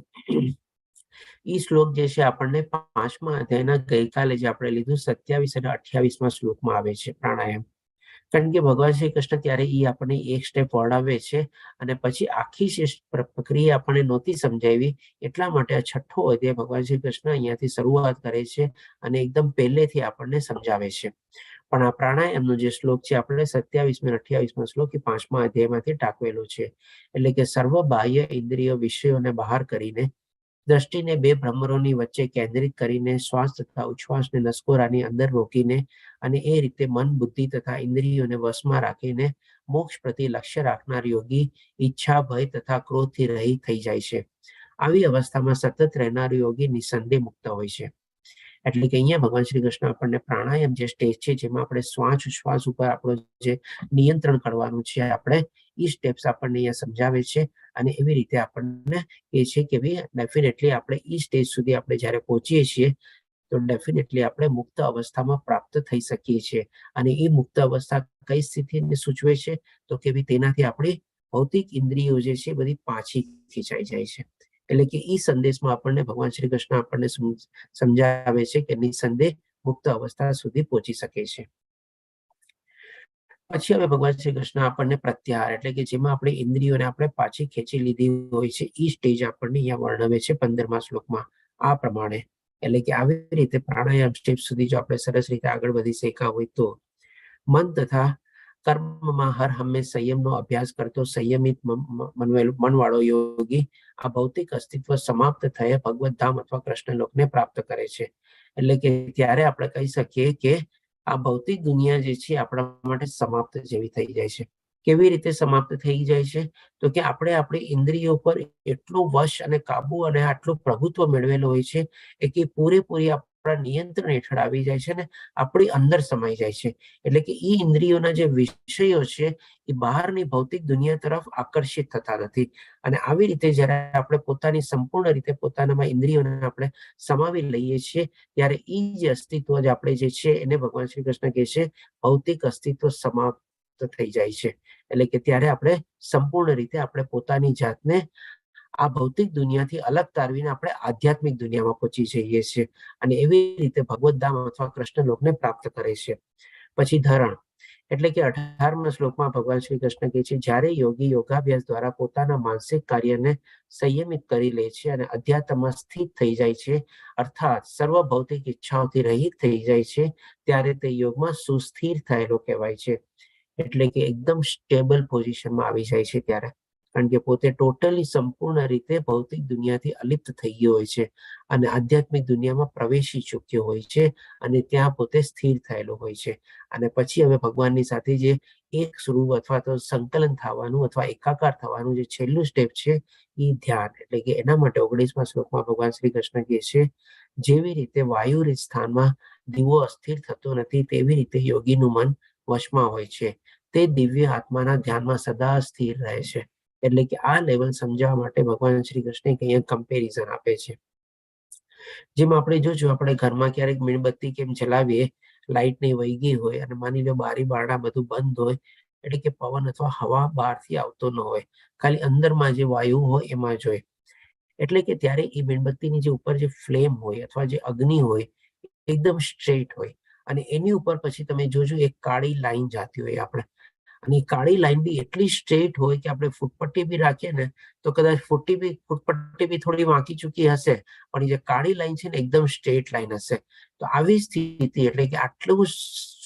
ઈ શ્લોક જે છે આપણને 5મા અધ્યાયના ગઈકાલે જે આપણે લીધું 27 અને 28મા શ્લોકમાં આવે છે પ્રાણાયામ. કારણ કે ભગવાન શ્રી કૃષ્ણ ત્યારે એ આપણને એક સ્ટેપ વર્ણવે છે અને પછી આખી પ્રક્રિયા આપણને નહોતી સમજાવી, એટલા માટે આ 6થો અધ્યાય ભગવાન શ્રી કૃષ્ણ અહીંયાથી શરૂઆત કરે છે અને એકદમ પહેલેથી આપણને સમજાવે છે. પણ આ પ્રાણાયામનો જે શ્લોક છે આપણે 27 અને 28મા શ્લોક એ 5મા અધ્યાયમાંથી ટાંકવેલો છે. એટલે કે સર્વ બાહ્ય ઇન્દ્રિય વિષયોને બહાર કરીને દ્રષ્ટિને બે ભ્રમરોની વચ્ચે કેન્દ્રિત કરીને શ્વાસ તથા ઉચ્છ્વાસને નસકોરાની અંદર રોકીને અને એ રીતે મન, બુદ્ધિ તથા ઇન્દ્રિયોને વશમાં રાખીને મોક્ષ પ્રતિ લક્ષ્ય રાખનાર યોગી ઈચ્છા, ભય તથા ક્રોધથી રહિત થઈ જાય છે. આવી અવસ્થામાં સતત રહેનાર યોગી નિસંદેહ મુક્ત હોય છે. એટલે કે અહીંયા ભગવાન શ્રી કૃષ્ણ આપણને પ્રાણાયામ જે સ્ટેજ છે જેમાં આપણે શ્વાસ ઉચ્છ્વાસ ઉપર આપણું જે નિયંત્રણ કરવાનું છે આપણે એ સ્ટેપ્સ આપણને અહીંયા સમજાવે છે. અને એવી રીતે આપણને એ છે કે ભાઈ ડેફિનેટલી આપણે એ સ્ટેજ સુધી આપણે જ્યારે પહોંચીએ છીએ તો ડેફિનેટલી આપણે મુક્ત અવસ્થામાં પ્રાપ્ત થઈ શકીએ છીએ. અને એ મુક્ત અવસ્થા કઈ સ્થિતિને સૂચવે છે તો કે ભાઈ તેનાથી આપણી ભૌતિક ઇન્દ્રિયો જે છે બધી પાછી ખેંચાઈ જાય છે. એટલે કે એ સંદેશમાં આપણને ભગવાન શ્રી કૃષ્ણ આપણને સમજાવે છે કે નિસંદેહ મુક્ત અવસ્થા સુધી પહોંચી શકે છે. પછી હવે ભગવાન શ્રી કૃષ્ણ આપણને પ્રત્યાહાર એટલે કે જેમાં આપણે ઇન્દ્રિયોને આપણે પાછી ખેંચી લીધી હોય છે એ સ્ટેજ આપણને અહીંયા વર્ણવે છે 15મા શ્લોકમાં આ પ્રમાણે. એટલે કે આવી રીતે પ્રાણાયામ સ્ટેપ સુધી જો આપણે સરસ રીતે આગળ વધી શક્યા હોય તો મન તથા કર્મમાં હર હંમેશ સંયમનો અભ્યાસ કરતો સંયમિત મનવાળો યોગી આ ભૌતિક અસ્તિત્વ સમાપ્ત થયે ભગવત ધામ અથવા કૃષ્ણલોકને પ્રાપ્ત કરે છે. એટલે કે ત્યારે આપણે કહી શકીએ કે આ ભૌતિક દુનિયા જે છે આપણા માટે સમાપ્ત જેવી થઈ જાય છે. કેવી રીતે સમાપ્ત થઈ જાય છે? તો કે આપણે આપણી ઇન્દ્રિયો પર એટલો વશ અને કાબુ અને આટલો પ્રભુત્વ મેળવેલો હોય છે કે પૂરેપૂરી આપણા નિયંત્રણ હેઠળ આવી જાય છે ને આપણી અંદર સમાઈ જાય છે. એટલે કે ઈ ઇન્દ્રિયોના જે વિષયો છે એ બહારની ભૌતિક દુનિયા તરફ આકર્ષિત થતા નથી. અને આવી રીતે જ્યારે આપણે પોતાની સંપૂર્ણ રીતે પોતાનામાં ઇન્દ્રિયોને આપણે સમાવી લઈએ છીએ ત્યારે ઈ જે અસ્તિત્વ જે આપણે જે છે એને ભગવાન શ્રી કૃષ્ણ કહે છે ભૌતિક અસ્તિત્વ સમાપ્ત થઈ જાય છે. એટલે કે ત્યારે આપણે સંપૂર્ણ રીતે આપણે પોતાની જાતને આ ભૌતિક દુનિયાથી અલગ તારવીને આપણે આધ્યાત્મિક દુનિયામાં પહોંચી જઈએ છીએ અને એવી રીતે ભગવત ધામ અથવા કૃષ્ણ લોકને પ્રાપ્ત કરે છે. પછી ધરણ એટલે કે 18મા શ્લોકમાં ભગવાન શ્રી કૃષ્ણ કહે છે જ્યારે યોગી યોગાભ્યાસ દ્વારા પોતાના માનસિક કાર્યને સંયમિત કરી લે છે અને અધ્યાત્મમાં સ્થિત થઈ જાય છે, અર્થાત સર્વ ભૌતિક ઈચ્છાઓથી રહિત થઈ જાય છે, ત્યારે તે યોગમાં સુસ્થિર થયેલો કહેવાય છે. એટલે કે એકદમ સ્ટેબલ પોઝિશનમાં આવી જાય છે ત્યારે, કારણ કે પોતે ટોટલી સંપૂર્ણ રીતે ભૌતિક દુનિયાથી અલિપ્ત થઈ ગયો હોય છે અને આધ્યાત્મિક દુનિયામાં પ્રવેશી ચૂક્યો હોય છે અને ત્યાં પોતે સ્થિર થયેલો હોય છે. અને પછી હવે ભગવાનની સાથે જે એક સ્વરૂપ અથવા તો સંકલન થવાનું અથવા એકાકાર થવાનું જે છેલ્લું સ્ટેપ છે એ ધ્યાન. એટલે કે એના માટે 19મા શ્લોકમાં ભગવાન શ્રી કૃષ્ણ કહે છે જેવી રીતે વાયુરિત સ્થાનમાં દીવો અસ્થિર થતો નથી તેવી રીતે યોગીનું મન વશમાં હોય છે, તે દિવ્ય આત્માના ધ્યાનમાં સદા સ્થિર રહે છે. એટલે કે આ લેવલ સમજાવવા માટે ભગવાન શ્રી કૃષ્ણ અહીંયા કમ્પેરિઝન આપે છે. જેમ આપણે જોજો આપણે ઘરમાં ક્યારેક મીણબત્તી કેમ ચલાવીએ, લાઇટ નહીં વહી ગઈ હોય અને માની લો બારી બારણા બધું બંધ હોય, એટલે કે પવન અથવા હવા બહારથી આવતો ન હોય, ખાલી અંદરમાં જે વાયુ હોય એમાં જ હોય. એટલે કે ત્યારે એ મીણબત્તીની જે ઉપર જે ફ્લેમ હોય અથવા જે અગ્નિ હોય એકદમ સ્ટ્રેટ હોય અને એની ઉપર પછી તમે જોજો એક કાળી લાઈન જાતી હોય આપણે, અને એ કાળી લાઈન બી એટલી સ્ટ્રેટ હોય કે આપણે ફૂટપટ્ટી બી રાખીએ ને તો કદાચ ફૂટપટ્ટી બી થોડી વાંકી ચૂકી હશે, પણ એ જે કાળી લાઈન છે ને એકદમ સ્ટ્રેટ લાઈન હશે. તો આવી સ્થિતિ એટલે કે આટલું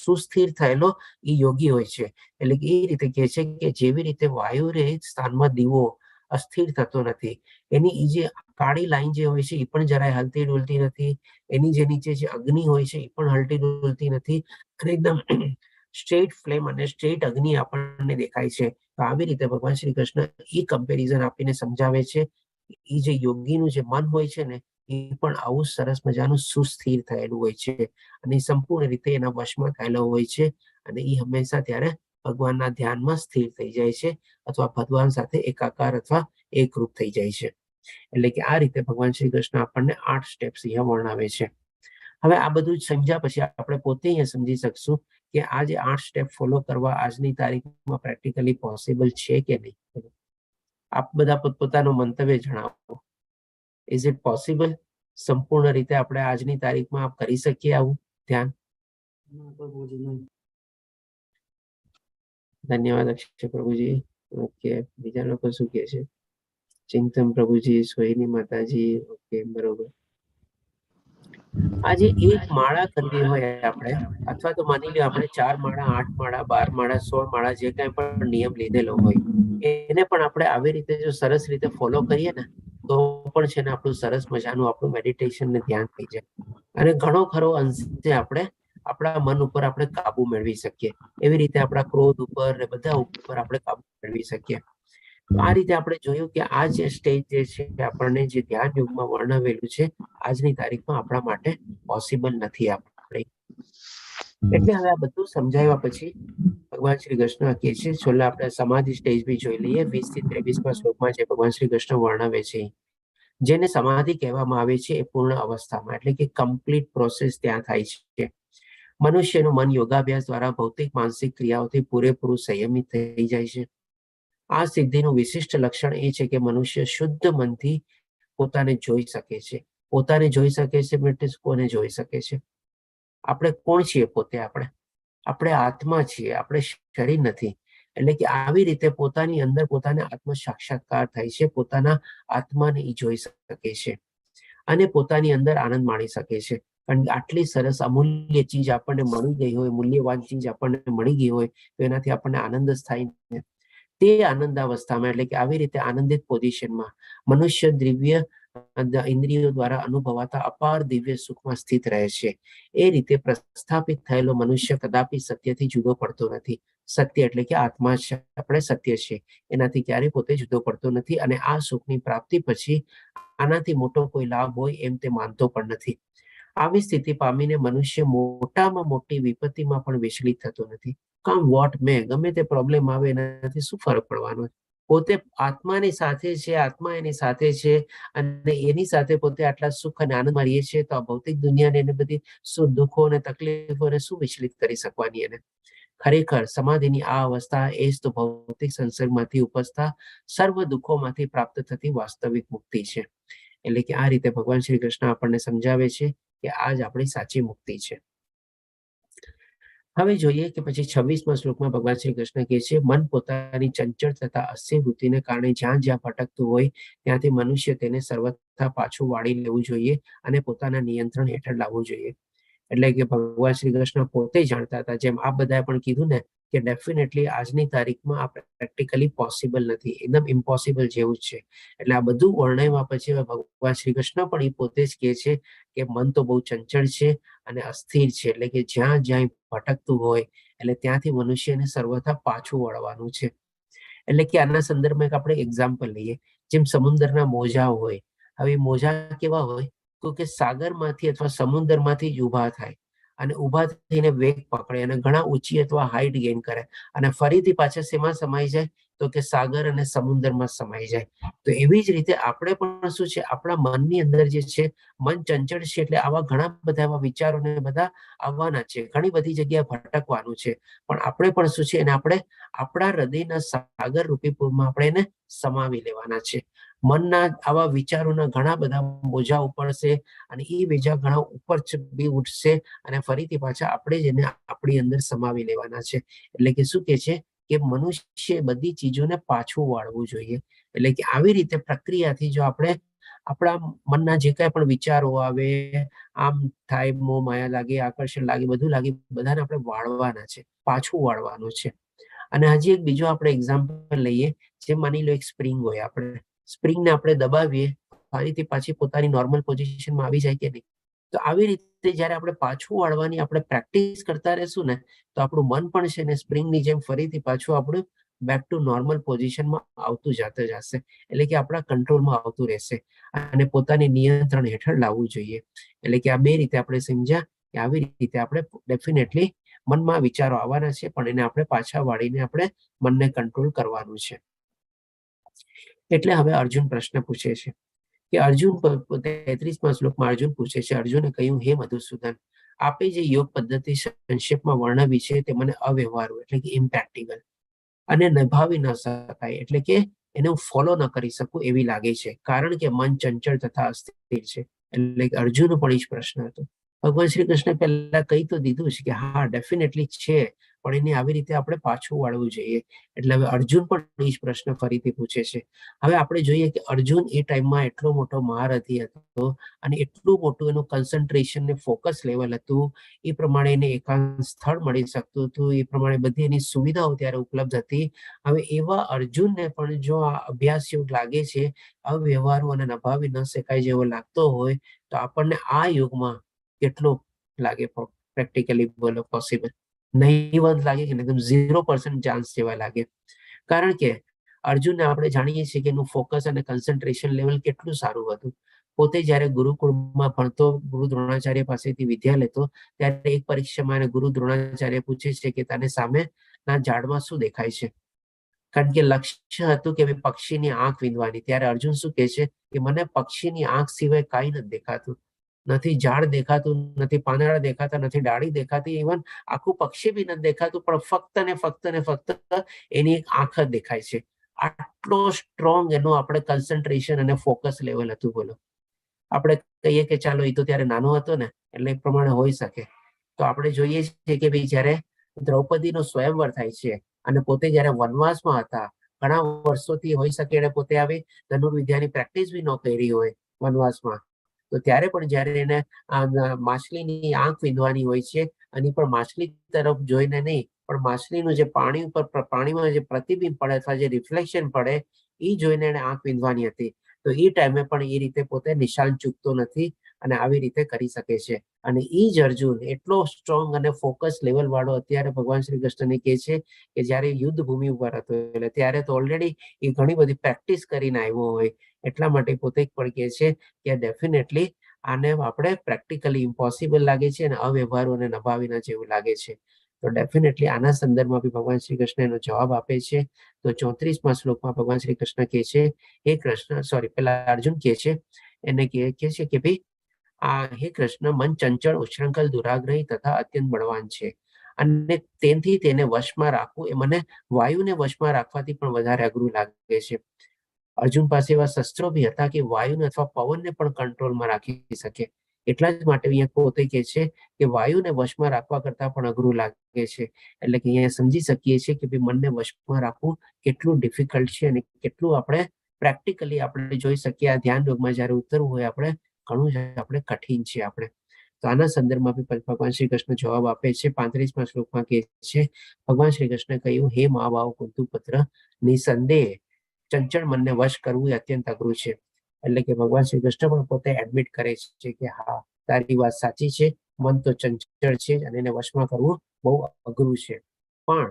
સુસ્થિર થયેલો એ યોગી હોય છે. એટલે કે એ રીતે કહે છે કે જેવી રીતે વાયુ રહિત સ્થાનમાં દીવો અસ્થિર થતો નથી, એની એ જે કાળી લાઈન જે હોય છે એ પણ જરાય હલતી ડોલતી નથી, એની જે નીચે જે અગ્નિ હોય છે એ પણ હલતી ડોલતી નથી અને એકદમ સ્ટ્રેટ ફ્લેમ અને સ્ટ્રેટ અગ્નિ આપણને દેખાય છે. તો આવી રીતે ભગવાન શ્રી કૃષ્ણ એ કમ્પેરિઝન આપીને સમજાવે છે એ જે યોગીનું જે મન હોય છે ને એ પણ આવું સરસ મજાનું સુસ્થિર થયેલું હોય છે અને સંપૂર્ણ રીતે એના વશમાં થયેલો હોય છે અને એ હંમેશા ત્યારે ભગવાનના ધ્યાનમાં સ્થિર થઈ જાય છે અથવા ભગવાન સાથે એકાકાર અથવા એકરૂપ થઈ જાય છે. એટલે કે આ રીતે ભગવાન શ્રી કૃષ્ણ આપણને 8 સ્ટેપ્સ અહીંયા વર્ણવે છે. હવે આ બધું સમજ્યા પછી આપણે પોતે અહીંયા સમજી શકશું કે આ જે 8 સ્ટેપ ફોલો કરવા આજની તારીખમાં પ્રેક્ટિકલી પોસિબલ છે કે નહીં. આપ બધા પોતપોતાનો મંતવ્ય જણાવો. Is it possible? સંપૂર્ણ રીતે આપણે આજની તારીખમાં કરી શકીએ આવું ધ્યાન? ધન્યવાદ અક્ષય પ્રભુજી. ઓકે, બીજા લોકો શું કહે છે? ચિંતન પ્રભુજી, સોહિની માતાજી. ઓકે, બરોબર. આજે એક માળા કરવી હોય આપણે, અથવા તો માની લો આપણે 4 માળા, 8 માળા, 12 માળા, 16 માળા જે કાંઈ પણ નિયમ લીધેલો હોય એને પણ આપણે આવી રીતે જો સરસ રીતે ફોલો કરીએ ને તો પણ છે ને આપણું સરસ મજાનું આપણું મેડિટેશન ને ધ્યાન થઈ જાય અને ઘણો ખરો અંશે આપણે આપણા મન ઉપર આપણે કાબુ મેળવી શકીએ. એવી રીતે આપણા ક્રોધ ઉપર ને બધા ઉપર આપણે કાબુ મેળવી શકીએ. તો આ રીતે આપણે જોયું કે આ જે સ્ટેજ જે છે આપણને જે ધ્યાન યોગમાં વર્ણવેલું છે આજની તારીખમાં આપણા માટે પોસિબલ નથી. આપણે એટલે હવે આ બધું સમજાવ્યા પછી ભગવાન શ્રી કૃષ્ણ કહે છે, છેલ્લા આપણે સમાધિ સ્ટેજ બી જોઈ લઈએ. 20 થી 23મા શ્લોકમાં જે ભગવાન શ્રી કૃષ્ણ વર્ણવે છે જેને સમાધિ કહેવામાં આવે છે એ પૂર્ણ અવસ્થામાં, એટલે કે કમ્પ્લીટ પ્રોસેસ ત્યાં થાય છે. મનુષ્યનું મન યોગાભ્યાસ દ્વારા ભૌતિક માનસિક ક્રિયાઓથી પૂરેપૂરું સંયમિત થઈ જાય છે. આ સિદ્ધિનું વિશિષ્ટ લક્ષણ એ છે કે મનુષ્ય શુદ્ધ મનથી પોતાને જોઈ શકે છે. પોતાને જોઈ શકે છે મીન્સ કોને જોઈ શકે છે? આપણે કોણ છીએ? પોતે આપણે આત્મા છીએ, આપણે શરીર નથી. એટલે કે આવી રીતે પોતાની અંદર પોતાને આત્મ સાક્ષાત્કાર થાય છે, પોતાના આત્માને એ જોઈ શકે છે અને પોતાની અંદર આનંદ માણી શકે છે. કારણ કે આટલી સરસ અમૂલ્ય ચીજ આપણને મળી ગઈ હોય, મૂલ્યવાન ચીજ આપણને મળી ગઈ હોય તો એનાથી આપણને આનંદ જ થાય ને. તે આનંદાવસ્થામાં એટલે કે આવી રીતે આનંદિત પોઝિશનમાં મનુષ્ય દિવ્ય ઇન્દ્રિયો દ્વારા અનુભવાતા અપાર દિવ્ય સુખમાં સ્થિત રહે છે. એ રીતે પ્રસ્થાપિત થયેલો મનુષ્ય કદાપી સત્યથી જુદો પડતો નથી. સત્ય એટલે કે આત્મા છે, આપણે સત્ય છે, એનાથી ક્યારેય પોતે જુદો પડતો નથી, અને આ સુખની પ્રાપ્તિ પછી આનાથી મોટો કોઈ લાભ હોય એમ તે માનતો પણ નથી. આવી સ્થિતિ પામીને મનુષ્ય મોટામાં મોટી વિપત્તિમાં પણ વિચલિત થતો નથી. કમ વોટ મે, ગમે તે પ્રોબ્લેમ આવે એનાથી શું ફરક પડવાનો? પોતે આત્માની સાથે છે, આત્મા એની સાથે છે, અને એની સાથે પોતે આટલા સુખ અને આનંદ મારીએ છીએ, તો આ ભૌતિક દુનિયાને એને બધી સુખ દુઃખો અને તકલીફોને શું વિચલિત કરી શકવાની એને? ખરેખર સમાધિની આ અવસ્થા એ જ તો ભૌતિક સંસર્ગમાંથી ઉપજતા સર્વ દુઃખોમાંથી પ્રાપ્ત થતી વાસ્તવિક મુક્તિ છે. એટલે કે આ રીતે ભગવાન શ્રી કૃષ્ણ આપણને સમજાવે છે કે આ જ આપણી સાચી મુક્તિ છે. હવે જોઈએ કે પછી 26મા શ્લોકમાં ભગવાન શ્રી કૃષ્ણ કહે છે, મન પોતાની ચંચળ તથા અસ્થિર વૃત્તિને કારણે જ્યાં જ્યાં ભટકતું હોય ત્યાંથી મનુષ્ય તેને સર્વથા પાછું વાળી લેવું જોઈએ અને પોતાના નિયંત્રણ હેઠળ લાવવું જોઈએ. એટલે કે ભગવાન શ્રી કૃષ્ણ પોતે જાણતા હતા, જેમ આ બધાએ પણ કીધું ને, કે ડેફિનેટલી આજની તારીખમાં આ પ્રેક્ટિકલી પોસિબલ નથી, એકદમ ઇમ્પોસિબલ જેવું જ છે. એટલે આ બધું વર્ણવ્યા પછી ભગવાન શ્રી કૃષ્ણ પણ એ પોતે જ કહે છે કે મન તો બહુ ચંચળ છે અને અસ્થિર છે. એટલે કે જ્યાં જ્યાં ભટકતું હોય એટલે ત્યાંથી મનુષ્યને સર્વથા પાછું વળવાનું છે. એટલે કે આના સંદર્ભમાં એક આપણે એક્ઝામ્પલ લઈએ, જેમ સમુદ્રના મોજા હોય. હવે મોજા કેવા હોય તો કે સાગરમાંથી અથવા સમુદ્રમાંથી જ ઊભા થાય અને ઊભા થઈને વેગ પકડે અને ઘણા ઊંચી અથવા હાઈટ ગેઇન કરે અને ફરીથી પાછા શેમાં સમાઈ જાય તો કે સાગર અને સમુદ્રમાં સમાઈ જાય. તો એવી જ રીતે આપણે પણ શું છે, આપણા મનની અંદર જે છે, મન ચંચળ છે, એટલે આવા ઘણા બધા એવા વિચારોને બધા આવવાના છે, ઘણી બધી જગ્યાએ ભટકવાનું છે, પણ આપણે પણ શું છે, એને આપણે આપણા હૃદયના સાગર રૂપી પૂરમાં આપણે એને સમાવી લેવાના છે. મનના આવા વિચારોના ઘણા બધા મોજા ઉપડશે અને એ બીજા ઘણા ઉપર બી ઉઠશે અને ફરીથી પાછા આપણે જ એને આપણી અંદર સમાવી લેવાના છે. એટલે કે શું કે છે કે મનુષ્ય બધી ચીજોને પાછું વાળવું જોઈએ. એટલે કે આવી રીતે પ્રક્રિયાથી જો આપણે આપણા મનના જે કાંઈ પણ વિચારો આવે, આમ થાય, મોહ માયા લાગે, આકર્ષણ લાગે, બધું લાગે, બધાને આપણે વાળવાના છે, પાછું વાળવાનું છે. અને હજી એક બીજો આપણે એક્ઝામ્પલ લઈએ, જેમ માની લો એક સ્પ્રિંગ હોય, આપણે સ્પ્રિંગને આપણે દબાવીએ, ફરીથી પાછી પોતાની નોર્મલ પોઝિશનમાં આવી જાય કે નહીં? તો આવી રીતે જ્યારે આપણે પાછું વાળવાની આપણે પ્રેક્ટિસ કરતા રહેશું ને, તો આપણું મન પણ છે ને સ્પ્રિંગની જેમ ફરીથી પાછું આપણું બેક ટુ નોર્મલ પોઝિશનમાં આવતું જશે. એટલે કે આપણા કંટ્રોલમાં આવતું રહેશે અને પોતાની નિયંત્રણ હેઠળ લાવવું જોઈએ. એટલે કે આ બે રીતે આપણે સમજ્યા કે આવી રીતે આપણે ડેફિનેટલી મનમાં વિચારો આવવાના છે, પણ એને આપણે પાછા વાળીને આપણે મનને કંટ્રોલ કરવાનું છે. એટલે હવે અર્જુન પ્રશ્ન પૂછે છે કે અર્જુન 33મા શ્લોકમાં અર્જુન પૂછે છે, અર્જુને કહ્યું, હે મધુસૂદન, આપે જે યોગ પદ્ધતિ સંક્ષેપમાં વર્ણવી છે તે મને અવ્યવહારુ એટલે કે ઇમ્પ્રેક્ટિકલ અને નિભાવી ન શકાય, એટલે કે એને હું ફોલો ન કરી શકું એવી લાગે છે, કારણ કે મન ચંચળ તથા અસ્થિર છે. એટલે કે અર્જુનનો પણ એ જ પ્રશ્ન હતો. ભગવાન શ્રી કૃષ્ણ પહેલા કહી તો દીધું છે કે હા ડેફિનેટલી છે, પણ એને આવી રીતે આપણે પાછું વાળવું જોઈએ. એટલે હવે અર્જુન પણ એ જ પ્રશ્ન ફરીથી પૂછે છે. હવે આપણે જોઈએ કે અર્જુન એ ટાઈમમાં એટલો મોટો મહારથી હતો અને એટલું મોટું એનું કન્સન્ટ્રેશન ને ફોકસ લેવલ હતું, એ પ્રમાણે એને એકાંત સ્થળ મળી શકતું હતું, એ પ્રમાણે બધી એની સુવિધાઓ ત્યારે ઉપલબ્ધ હતી. હવે એવા અર્જુનને પણ જો આ અભ્યાસ જેવું લાગે છે, અવ્યવહારુ અને નભાવી ન શકાય જેવો લાગતો હોય, તો આપણને આ યુગમાં કેટલો લાગે પ્રેક્ટિકલી બોલો પોસિબલ? નહીવત લાગે કે એકદમ 0% ચાન્સ જેવા લાગે. કારણ કે અર્જુનને આપણે જાણીએ છીએ કે એનું ફોકસ અને કન્સન્ટ્રેશન લેવલ કેટલું સારું હતું. પોતે જ્યારે ગુરુકુળમાં ભણતો, ગુરુ દ્રોણાચાર્ય પાસેથી વિદ્યા લેતો, ત્યારે એક પરીક્ષામાં એને ગુરુ દ્રોણાચાર્ય પૂછે છે કે તને સામેના ઝાડમાં શું દેખાય છે? કારણ કે લક્ષ્ય હતું કે પક્ષીની આંખ વીંધવાની. ત્યારે અર્જુન શું કહે છે કે મને પક્ષીની આંખ સિવાય કાંઈ નથી દેખાતું, નથી ઝાડ દેખાતું, નથી પાંદડા દેખાતા, નથી ડાળી દેખાતી, ઇવન આખું પક્ષી બી નથી દેખાતું, પણ ફક્ત ને ફક્ત ને ફક્ત એની એક આંખ જ દેખાય છે. આટલો સ્ટ્રોંગ એનો આપણે કન્સન્ટ્રેશન અને ફોકસ લેવલ હતું. બોલો, આપણે કહીએ કે ચાલો એ તો ત્યારે નાનો હતો ને એટલે એ પ્રમાણે હોઈ શકે. તો આપણે જોઈએ છીએ કે ભાઈ જ્યારે દ્રૌપદીનો સ્વયંવર થાય છે અને પોતે જ્યારે વનવાસમાં હતા, ઘણા વર્ષોથી હોઈ શકે એને પોતે આવી ધનુર્વિદ્યાની પ્રેક્ટિસ બી ન કરી હોય વનવાસમાં, તો ત્યારે પણ જ્યારે એને માછલીની આંખ વીંધવાની હોય છે અને પણ માછલી તરફ જોઈને નહીં, પણ માછલીનું જે પાણી ઉપર પાણીમાં જે પ્રતિબિંબ પડે અથવા જે રિફ્લેક્શન પડે એ જોઈને એને આંખ વીંધવાની હતી. તો એ ટાઈમે પણ એ રીતે પોતે નિશાન ચૂકતો નથી અને આવી રીતે કરી શકે છે. અને એ જ અર્જુન એટલો સ્ટ્રોંગ અને ફોકસ લેવલ વાળો અત્યારે ભગવાન શ્રી કૃષ્ણને કહે છે કે જ્યારે યુદ્ધ ભૂમિ ઉપર હતો એટલે ત્યારે તો ઓલરેડી એ ઘણી બધી પ્રેક્ટિસ કરીને આવ્યો હોય, એટલા માટે પોતે પણ કહે છે કે ડેફિનેટલી આને આપણે પ્રેક્ટિકલી ઇમ્પોસિબલ લાગે છે અને અવ્યવહારુ અને નભાવીના જેવું લાગે છે. તો ડેફિનેટલી આના સંદર્ભમાં બી ભગવાન શ્રી કૃષ્ણ એનો જવાબ આપે છે. તો 34મા શ્લોકમાં ભગવાન શ્રી કૃષ્ણ કહે છે, હે કૃષ્ણ, સોરી, પેલા અર્જુન કહે છે, એને કહે છે કે ભાઈ હે કૃષ્ણ, મન ચંચળ, ઉચ્છૃંખલ, દુરાગ્રહી તથા અત્યંત બળવાન છે અને તેથી તેને વશમાં રાખવું એ મને વાયુને વશમાં રાખવાથી પણ વધારે અઘરું લાગે છે. અર્જુન પાસે એવા શસ્ત્રો બી હતા કે વાયુને અથવા પવનને પણ કંટ્રોલમાં રાખી શકે. એટલા જ માટે અહીંયા પોતે કહે છે કે વાયુને વશમાં રાખવા કરતા પણ અઘરું લાગે છે. એટલે કે અહીંયા સમજી શકીએ છીએ કે મનને વશમાં રાખવું કેટલું ડિફિકલ્ટ છે અને કેટલું આપણે પ્રેક્ટિકલી આપણે જોઈ શકીએ. આ ધ્યાન યોગમાં જયારે ઉતરવું હોય આપણે ઘણું જ આપણે કઠિન છે આપણે. તો આના સંદર્ભમાં બી ભગવાન શ્રી કૃષ્ણ જવાબ આપે છે. 35મા શ્લોકમાં કહે છે, ભગવાન શ્રી કૃષ્ણ કહ્યું, હે મહાબાહુ કુંતીપુત્ર, નિસંદેહ ચંચળ મનને વશ કરવું એ અત્યંત અઘરું છે. એટલે કે ભગવાન શ્રી કૃષ્ણ પણ પોતે એડમિટ કરે છે કે હા, તારી વાત સાચી છે, મન તો ચંચળ છે અને એને વશમાં કરવું બહુ અઘરું છે, પણ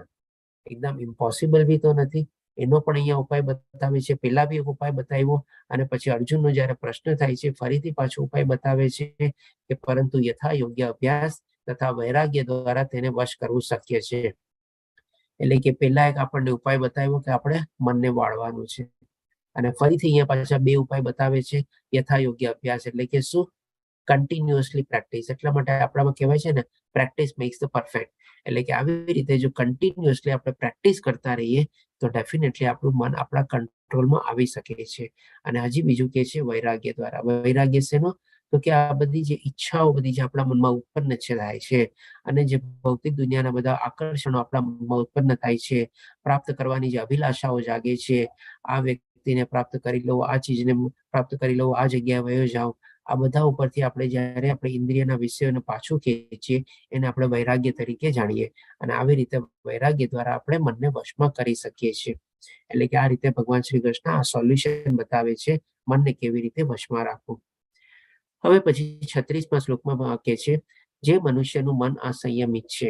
એકદમ ઇમ્પોસિબલ બી તો નથી. એનો પણ અહીંયા ઉપાય બતાવે છે. પેલા બી એક ઉપાય બતાવ્યો અને પછી અર્જુનનો જયારે પ્રશ્ન થાય છે ફરીથી પાછો ઉપાય બતાવે છે કે પરંતુ યથા યોગ્ય અભ્યાસ તથા વૈરાગ્ય દ્વારા તેને વશ કરવું શક્ય છે. એટલે કે પેલા એક આપણને ઉપાય બતાવ્યો કે આપણે મનને વાળવાનું છે અને ફરીથી અહીંયા પાછા બે ઉપાય બતાવે છે. યથા યોગ્ય અભ્યાસ એટલે કે શું? Continuously practice. એટલા માટે આપણામાં કહેવાય છે ને, પ્રેક્ટિસ મેક્સ ધ પરફેક્ટ. એટલે કે આવી રીતે જો કન્ટિન્યુઅસલી આપણે પ્રેક્ટિસ કરતા રહીએ તો ડેફિનેટલી આપણું મન આપણા કંટ્રોલમાં આવી શકે છે. અને હજી બીજું કે છે વૈરાગ્ય દ્વારા. વૈરાગ્ય શેનો? તો કે આ બધી જે ઈચ્છાઓ બધી જે આપણા મનમાં ઉત્પન્ન થાય છે અને જે ભૌતિક દુનિયાના બધા આકર્ષણો આપણા મનમાં ઉત્પન્ન થાય છે, પ્રાપ્ત કરવાની જે અભિલાષાઓ જાગે છે, આ વ્યક્તિને પ્રાપ્ત કરી લઉં, આ ચીજને પ્રાપ્ત કરી લઉં, આ જગ્યાએ વયો જાઉં, આ બધા ઉપરથી આપણે જયારે આપણે ઇન્દ્રિયના વિષયોને પાછું ખેંચીએ એને આપણે વૈરાગ્ય તરીકે જાણીએ અને આવી રીતે વૈરાગ્ય દ્વારા આપણે મનને વશમાં કરી શકીએ છીએ. એટલે કે આ રીતે ભગવાન શ્રી કૃષ્ણ આ સોલ્યુશન બતાવે છે મનને કેવી રીતે વશમાં રાખવું. હવે પછી 36મા શ્લોકમાં કહે છે, જે મનુષ્યનું મન અસંયમિત છે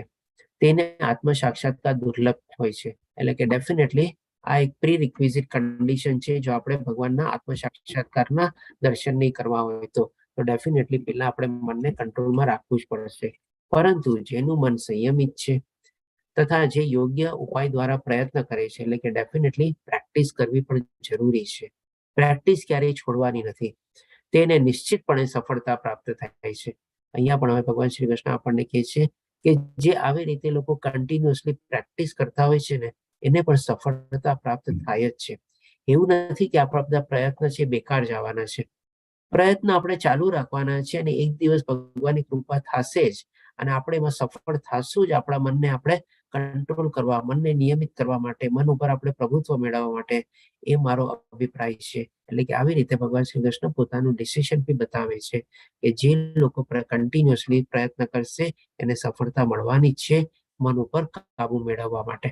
તેને આત્મ સાક્ષાત્કાર દુર્લભ હોય છે. એટલે કે ડેફિનેટલી આ એક પ્રી રિક્વિઝિટ કન્ડિશન છે. જો આપણે ભગવાનના આત્મ સાક્ષાત્કારના દર્શન નહીં કરવા હોય તો ડેફિનેટલી પહેલા આપણે મનને કંટ્રોલમાં રાખવું જ પડશે. પરંતુ જેનું મન સંયમિત છે તથા જે યોગ્ય ઉપાય દ્વારા પ્રયત્ન કરે છે, એટલે કે ડેફિનેટલી પ્રેક્ટિસ કરવી પણ જરૂરી છે. પ્રેક્ટિસ ક્યારેય છોડવાની નથી. તેને નિશ્ચિતપણે સફળતા પ્રાપ્ત થાય છે. અહીંયા પણ હવે ભગવાન શ્રી કૃષ્ણ આપણને કહે છે કે જે આવી રીતે લોકો કન્ટિન્યુઅસલી પ્રેક્ટિસ કરતા હોય છે ને એને પણ સફળતા પ્રાપ્ત થાય જ છે. એવું નથી કે આપણા બધા પ્રયત્ન છે બેકાર જવાના છે. પ્રયત્ન આપણે ચાલુ રાખવાના છે અને એક દિવસ ભગવાનની કૃપા થશે જ અને આપણે એમાં સફળ થશું જ. આપણા મનને આપણે કંટ્રોલ કરવા, મનને નિયમિત કરવા માટે, મન ઉપર આપણે પ્રભુત્વ મેળવવા માટે, એ મારો અભિપ્રાય છે. એટલે કે આવી રીતે ભગવાન શ્રી કૃષ્ણ પોતાનું ડિસિઝન બી બતાવે છે કે જે લોકો કન્ટિન્યુઅસલી પ્રયત્ન કરશે એને સફળતા મળવાની જ છે મન ઉપર કાબુ મેળવવા માટે.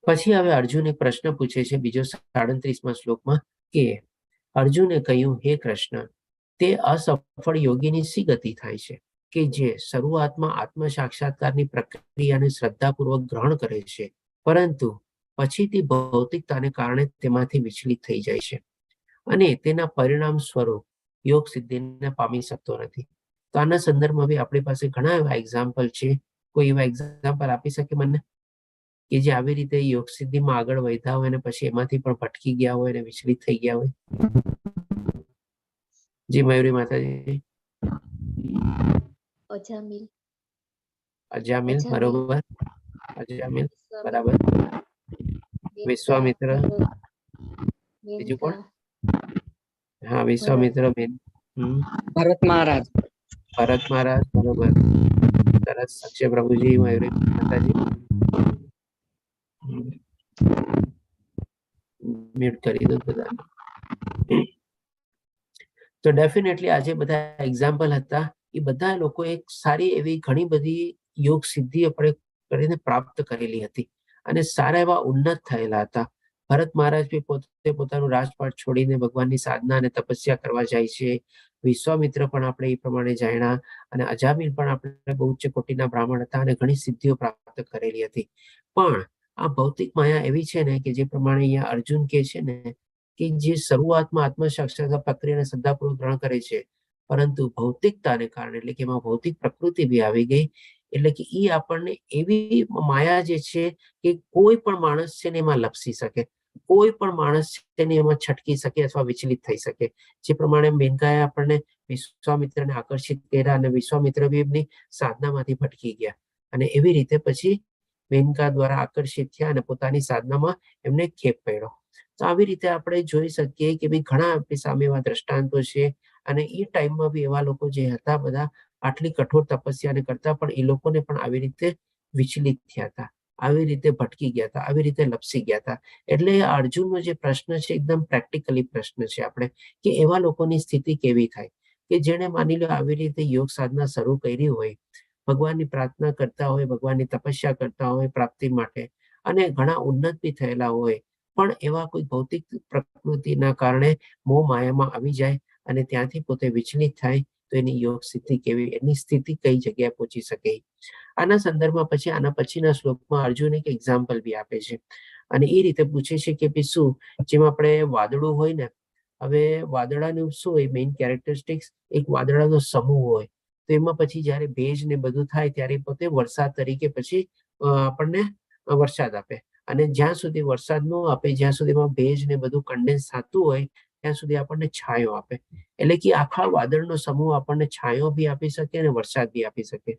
પછી હવે અર્જુન એક પ્રશ્ન પૂછે છે બીજો 37મા શ્લોકમાં કે અર્જુને કહ્યું, હે કૃષ્ણ, તે અસફળ યોગીની શી ગતિ થાય છે કે જે શરૂઆતમાં આત્મ સાક્ષાત્કારની પ્રક્રિયાને શ્રદ્ધાપૂર્વક ગ્રહણ કરે છે પરંતુ પછીથી ભૌતિકતાને કારણે તેમાંથી વિચલિત થઈ જાય છે અને તેના પરિણામ સ્વરૂપ યોગ સિદ્ધિને પામી શકતો નથી. તો આના સંદર્ભમાં બી આપણી પાસે ઘણા એવા એક્ઝામ્પલ છે. કોઈ એવા એક્ઝામ્પલ આપી શકે મને કે જે આવી રીતે યોગ સિદ્ધિમાં આગળ વધ્યા હોય અને પછી એમાંથી પણ ભટકી ગયા હોય અને વિચલિત થઈ ગયા હોય? જી મયુરી માતાજી. અજામિલ, બરોબર. અજામિલ, બરાબર. વિશ્વામિત્ર, બીજું કોણ? હા, વિશ્વામિત્ર બેન. ભરત મહારાજ. ભરત મહારાજ, બરોબર. સરસ. અક્ષય પ્રભુજી, મયુરી માતાજી. મ્યુટ કરી દો બધા. તો ડેફિનેટલી આજે બધા એક્ઝામ્પલ હતા એ બધા લોકો એક સારી એવી ઘણી બધી યોગ સિદ્ધિ આપણે કરીને પ્રાપ્ત કરેલી હતી અને સારા એવા ઉન્નત થયેલા હતા. ભરત મહારાજ બી પોતે પોતાનું રાજપાટ છોડીને ભગવાનની સાધના અને તપસ્યા કરવા જાય છે. વિશ્વામિત્ર પણ આપણે એ પ્રમાણે જાણ્યા, અને અજામિલ પણ આપણે બહુ ઉચ્ચ કોટીના બ્રાહ્મણ હતા અને ઘણી સિદ્ધિઓ પ્રાપ્ત કરેલી હતી. પણ આ ભૌતિક માયા એવી છે ને કે જે પ્રમાણે અહીંયા અર્જુન કહે છે ને કે જે શરૂઆતમાં આત્મ સાક્ષાત્કાર પ્રક્રિયાને શ્રદ્ધાપૂર્વક ગ્રહણ કરે છે, પરંતુ ભૌતિકતાને કારણે, એટલે કે એમાં ભૌતિક પ્રકૃતિ બી આવી ગઈ, એટલે કે એ આપણને એવી માયા જે છે કે કોઈ પણ માણસ છે ને એમાં લપસી શકે, કોઈ પણ માણસ તેને એમાં છટકી શકે અથવા વિચલિત થઈ શકે. જે પ્રમાણે મેનકાએ આપણને વિશ્વામિત્રને આકર્ષિત કર્યા અને વિશ્વામિત્ર બી એમની સાધનામાંથી ભટકી ગયા, અને એવી રીતે પછી મેનકા દ્વારા આકર્ષિત થયા અને પોતાની સાધનામાં એમને ખેપ પડ્યો. તો આવી રીતે આપણે જોઈ શકીએ કે ભાઈ ઘણા આપણી સામે એવા દ્રષ્ટાંતો છે, અને એ ટાઈમમાં બી એવા લોકો જે હતા બધા આટલી કઠોર તપસ્યાને કરતા પણ એ લોકોને પણ આવી રીતે વિચલિત થયા હતા, આવી રીતે ભટકી ગયા હતા, આવી રીતે લપસી ગયા હતા. એટલે અર્જુનનો જે પ્રશ્ન છે એકદમ પ્રેક્ટિકલી પ્રશ્ન છે આપણે, કે એવા લોકોની સ્થિતિ કેવી થાય કે જેને માની લો આવી રીતે યોગ સાધના શરૂ કરી હોય, ભગવાનની પ્રાર્થના કરતા હોય, ભગવાનની તપસ્યા કરતા હોય પ્રાપ્તિ માટે, અને ઘણા ઉન્નત બી થયેલા હોય, પણ એવા કોઈ ભૌતિક પ્રકૃતિના કારણે મોહ માયામાં આવી જાય અને ત્યાંથી પોતે વિચલિત થાય, તો એની યોગ સ્થિતિ કેવી, એની સ્થિતિ કઈ જગ્યાએ પહોંચી શકે. આના સંદર્ભમાં પછી આના પછીના શ્લોકમાં અર્જુન એક એક્ઝામ્પલ બી આપે છે, અને એ રીતે પૂછે છે કે ભાઈ શું, જેમ આપણે વાદળું હોય ને, હવે વાદળાનું શું હોય મેઇન કેરેક્ટરિસ્ટિક્સ, એક વાદળાનો સમૂહ હોય, તો એમાં પછી જયારે ભેજ ને બધું થાય ત્યારે પોતે વરસાદ તરીકે પછી આપણને વરસાદ આપે, અને જ્યાં સુધી વરસાદ ન આપે, જ્યાં સુધીમાં ભેજ ને બધું કન્ડેન્સ થતું હોય ત્યાં સુધી આપણને છાંયો આપે. એટલે કે આખા વાદળનો સમૂહ આપણને છાંયો બી આપી શકે અને વરસાદ બી આપી શકે.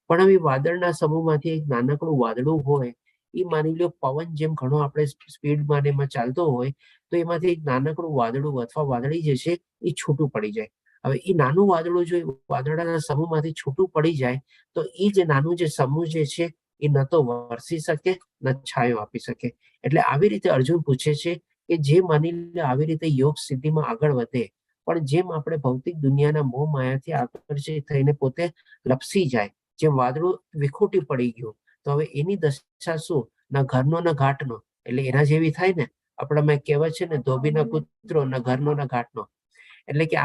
પણ હવે વાદળના સમૂહમાંથી એક નાનકડું વાદળું હોય, એ માની લો પવન જેમ ઘણો આપણે સ્પીડમાં એમાં ચાલતો હોય, તો એમાંથી એક નાનકડું વાદળું અથવા વાદળી જે છે એ છૂટું પડી જાય. હવે એ નાનું વાદળું જો વાદળાના સમૂહમાંથી છૂટું પડી જાય, તો એ જે નાનું જે સમૂહ જે છે એ ન તો વરસી શકે ન છાંયો આપી શકે. એટલે આવી રીતે અર્જુન પૂછે છે કે જે માની લે આવી રીતે યોગ સિદ્ધિમાં આગળ વધે, પણ જેમ આપણે ભૌતિક દુનિયાના મોહ માયાથી આકર્ષિત થઈને પોતે લપસી જાય, જેમ વાદળું વિખૂટી પડી ગયું, તો હવે એની દશા શું, ના ઘરનો ના ઘાટનો, એટલે એના જેવી થાય ને. આપણામાં કહેવત છે ને, ધોબીના કૂતરો ના ઘરનો ના ઘાટનો. એટલે કે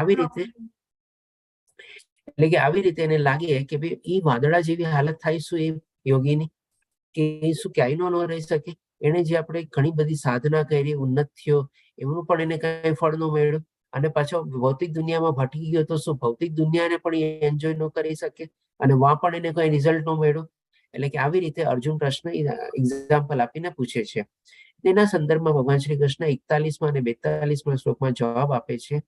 આવી રીતે એને લાગે કે ભાઈ એ વાદળા જેવી હાલત થાય શું એ યોગીની, કે શું ક્યાંય ન રહી શકે. એને જે આપણે ઘણી બધી સાધના કરી, ઉન્નત થયો, એમનું પણ એને કઈ ફળ ન મળ્યું, અને પાછો ભૌતિક દુનિયામાં ભટકી ગયો, તો શું ભૌતિક દુનિયાને પણ એ એન્જોય ન કરી શકે, અને વા પણ એને કઈ રિઝલ્ટ ન મળ્યું. એટલે કે આવી રીતે અર્જુન પ્રશ્ન એક્ઝામ્પલ આપીને પૂછે છે. તેના સંદર્ભમાં ભગવાન શ્રી કૃષ્ણ 41માં અને 42માં શ્લોકમાં જવાબ આપે છે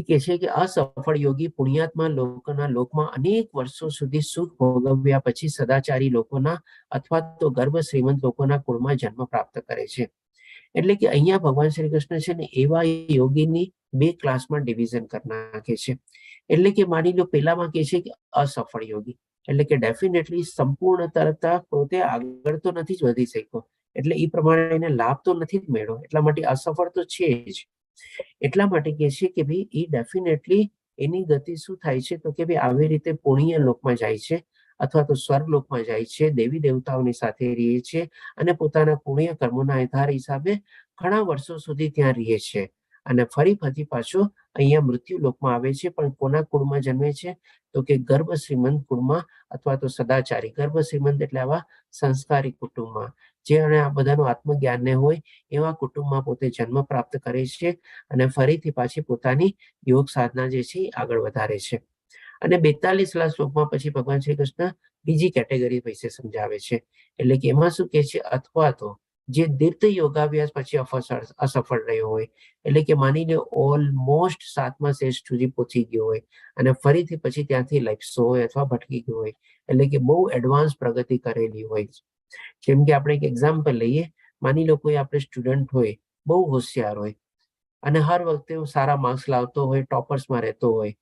કે છે કે અસફળ યોગી પુણ્યાત્મા લોકોના લોકમાં અનેક વર્ષો સુધી સુખ ભોગવ્યા પછી સદાચારી લોકોના અથવા તો ગર્ભ શ્રીમંત લોકોના કુળમાં જન્મ પ્રાપ્ત કરે છે. એટલે કે અહીંયા ભગવાન શ્રી કૃષ્ણ છે ને એવા યોગીની બે ક્લાસમાં ડિવિઝન કરી નાખે છે. એટલે કે માની લો પેલામાં કે છે કે અસફળ યોગી, એટલે કે ડેફિનેટલી સંપૂર્ણ તરતા પોતે આગળ તો નથી જ વધી શક્યો, એટલે એ પ્રમાણે એને લાભ તો નથી જ મળ્યો, એટલા માટે અસફળ તો છે જ. એટલા માટે કે છે કે ભાઈ એ ડેફિનેટલી એની ગતિ શું થાય છે, તો કે ભાઈ આવી રીતે પુણ્ય લોકમાં જાય છે, અથવા તો સ્વર્ગ લોકમાં જાય છે, દેવી દેવતાઓની સાથે રહે છે, અને પોતાના પુણ્ય કર્મોના આધાર હિસાબે ઘણા વર્ષો સુધી ત્યાં રહે છે, અને ફરી પાછો અહીંયા મૃત્યુ લોકમાં આવે છે. પણ કોના કુળમાં જન્મે છે, તો કે ગર્ભ શ્રીમંત કુળમાં, અથવા તો સદાચારી ગર્ભ શ્રીમંત એટલે આવા સંસ્કારી કુટુંબમાં, જે આ બધાનું આત્મજ્ઞાન ને હોય એવા કુટુંબમાં પોતે જન્મ પ્રાપ્ત કરે છે, અને ફરીથી પાછી પોતાની યોગ સાધના જે છે આગળ વધારે છે. અને 42 શ્લોકમાં પછી ભગવાન શ્રી કૃષ્ણ બીજી કેટેગરી વિશે સમજાવે છે. એટલે કે એમાં શું કે છે, અથવા તો જે દીર્ઘ યોગાભ્યાસ પછી અસફળ રહ્યો હોય, એટલે કે માની લો ઓલમોસ્ટ 7મા સ્ટેજ સુધી પહોંચી ગયો હોય, અને ફરીથી પછી ત્યાંથી લપસ્યો હોય અથવા ભટકી ગયો હોય, એટલે કે બહુ એડવાન્સ પ્રગતિ કરેલી હોય. જેમ કે આપણે એક એક્ઝામ્પલ લઈએ, માની લો કોઈ આપણે સ્ટુડન્ટ હોય, બહુ હોશિયાર હોય, અને હર વખતે સારા માર્ક્સ લાવતો હોય, ટોપર્સમાં રહેતો હોય,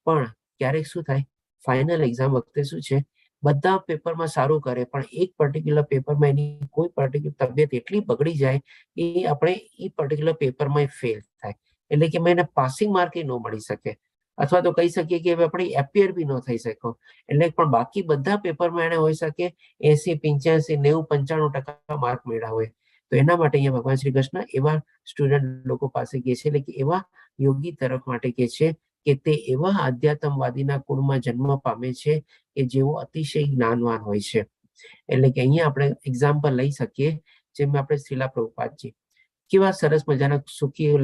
પણ ક્યારેક શું થાય, ફાઇનલ એક્ઝામ વખતે શું છે, બધા પેપરમાં સારું કરે, પણ એક પર્ટિક્યુલર પેપરમાં એની કોઈ પર્ટિક્યુલર તબિયત એટલી બગડી જાય કે આપણે એ પર્ટિક્યુલર પેપરમાં ફેલ થાય, એટલે કે એને પાસિંગ માર્ક ન મળી શકે, અથવા તો કહી શકીએ કે આપણે એપિયર બી ન થઈ શકો. એટલે પણ બાકી બધા પેપરમાં એને હોઈ શકે 80, 85, 90, 95% માર્ક મેળવ્યા હોય, તો એના માટે અહીંયા ભગવાન શ્રી કૃષ્ણ એવા સ્ટુડન્ટ લોકો પાસે કહે છે, એટલે કે એવા યોગી તરફ માટે કહે છે કે તે એવા આધ્યાત્મવાદીના કુળમાં જન્મ પામે છે કે જેઓ અતિશય જ્ઞાનવાન હોય છે. એટલે કે અહીંયા આપણે એક્ઝામ્પલ લઈ શકીએ, જેમ આપણે શ્રીલા પ્રભુપાદજી કેવા સરસ મજાના સુખી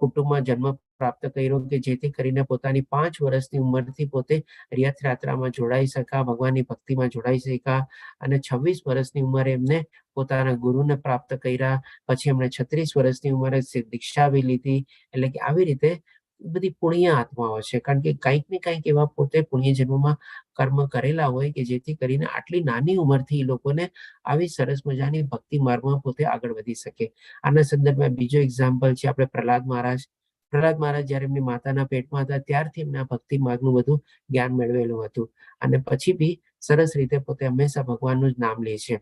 કુટુંબમાં જન્મ પ્રાપ્ત કર્યો કે જેથી કરીને પોતાની 5 વર્ષની ઉંમરથી પોતે રથયાત્રામાં જોડાઈ શકા, ભગવાનની ભક્તિમાં જોડાઈ શકા, અને 26 વર્ષની ઉંમરે એમને પોતાના ગુરુને પ્રાપ્ત કર્યા. પછી એમણે 36 વર્ષની ઉંમરે દીક્ષા બી લીધી. એટલે કે આવી રીતે બધી પુણ્ય આત્માઓ છે, કારણ કે કંઈક ને કંઈક એવા પોતે પુણ્ય જન્મમાં કર્મ કરેલા હોય કે જેથી કરીને આટલી નાની ઉંમરથી એ લોકોને આવી સરસ મજાની ભક્તિ માર્ગમાં પોતે આગળ વધી શકે. આના સંદર્ભમાં બીજો એક્ઝામ્પલ છે આપણે પ્રહલાદ મહારાજ. પ્રહલાદ મહારાજ જયારે એમની માતાના પેટમાં હતા ત્યારથી એમને આ ભક્તિ માર્ગનું બધું જ્ઞાન મેળવેલું હતું, અને પછી બી સરસ રીતે પોતે હંમેશા ભગવાનનું જ નામ લે છે.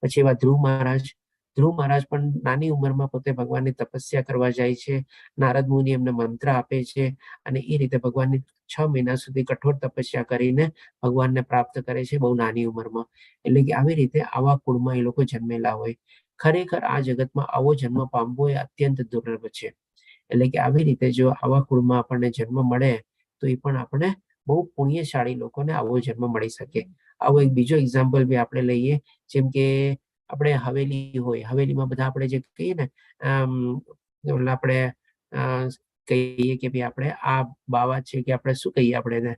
પછી એવા ધ્રુવ મહારાજ પણ નાની ઉંમરમાં પોતે ભગવાનની તપસ્યા કરવા જાય છે. નારદ મુનિ એમને મંત્ર આપે છે, અને એ રીતે ભગવાનની 6 મહિના સુધી કઠોર તપસ્યા કરીને ભગવાનને પ્રાપ્ત કરે છે બહુ નાની ઉંમરમાં. એટલે કે આવી રીતે આવા કુળમાં એ લોકો જન્મેલા હોય. ખરેખર આ જગતમાં આવો જન્મ પામવો એ અત્યંત દુર્લભ છે. એટલે કે આવી રીતે જો આવા કુળમાં આપણને જન્મ મળે તો એ પણ આપણે બહુ પુણ્યશાળી લોકોને આવો જન્મ મળી શકે. આવો એક બીજો એક્ઝામ્પલ બી આપણે લઈએ, જેમ કે આપણે હવેલી હોય, હવેલીમાં બધા આપણે જે કહીએ ને આપણે કહીએ કે ભાઈ આપણે આ બાવા છે કે આપણે શું કહીએ આપણે એને,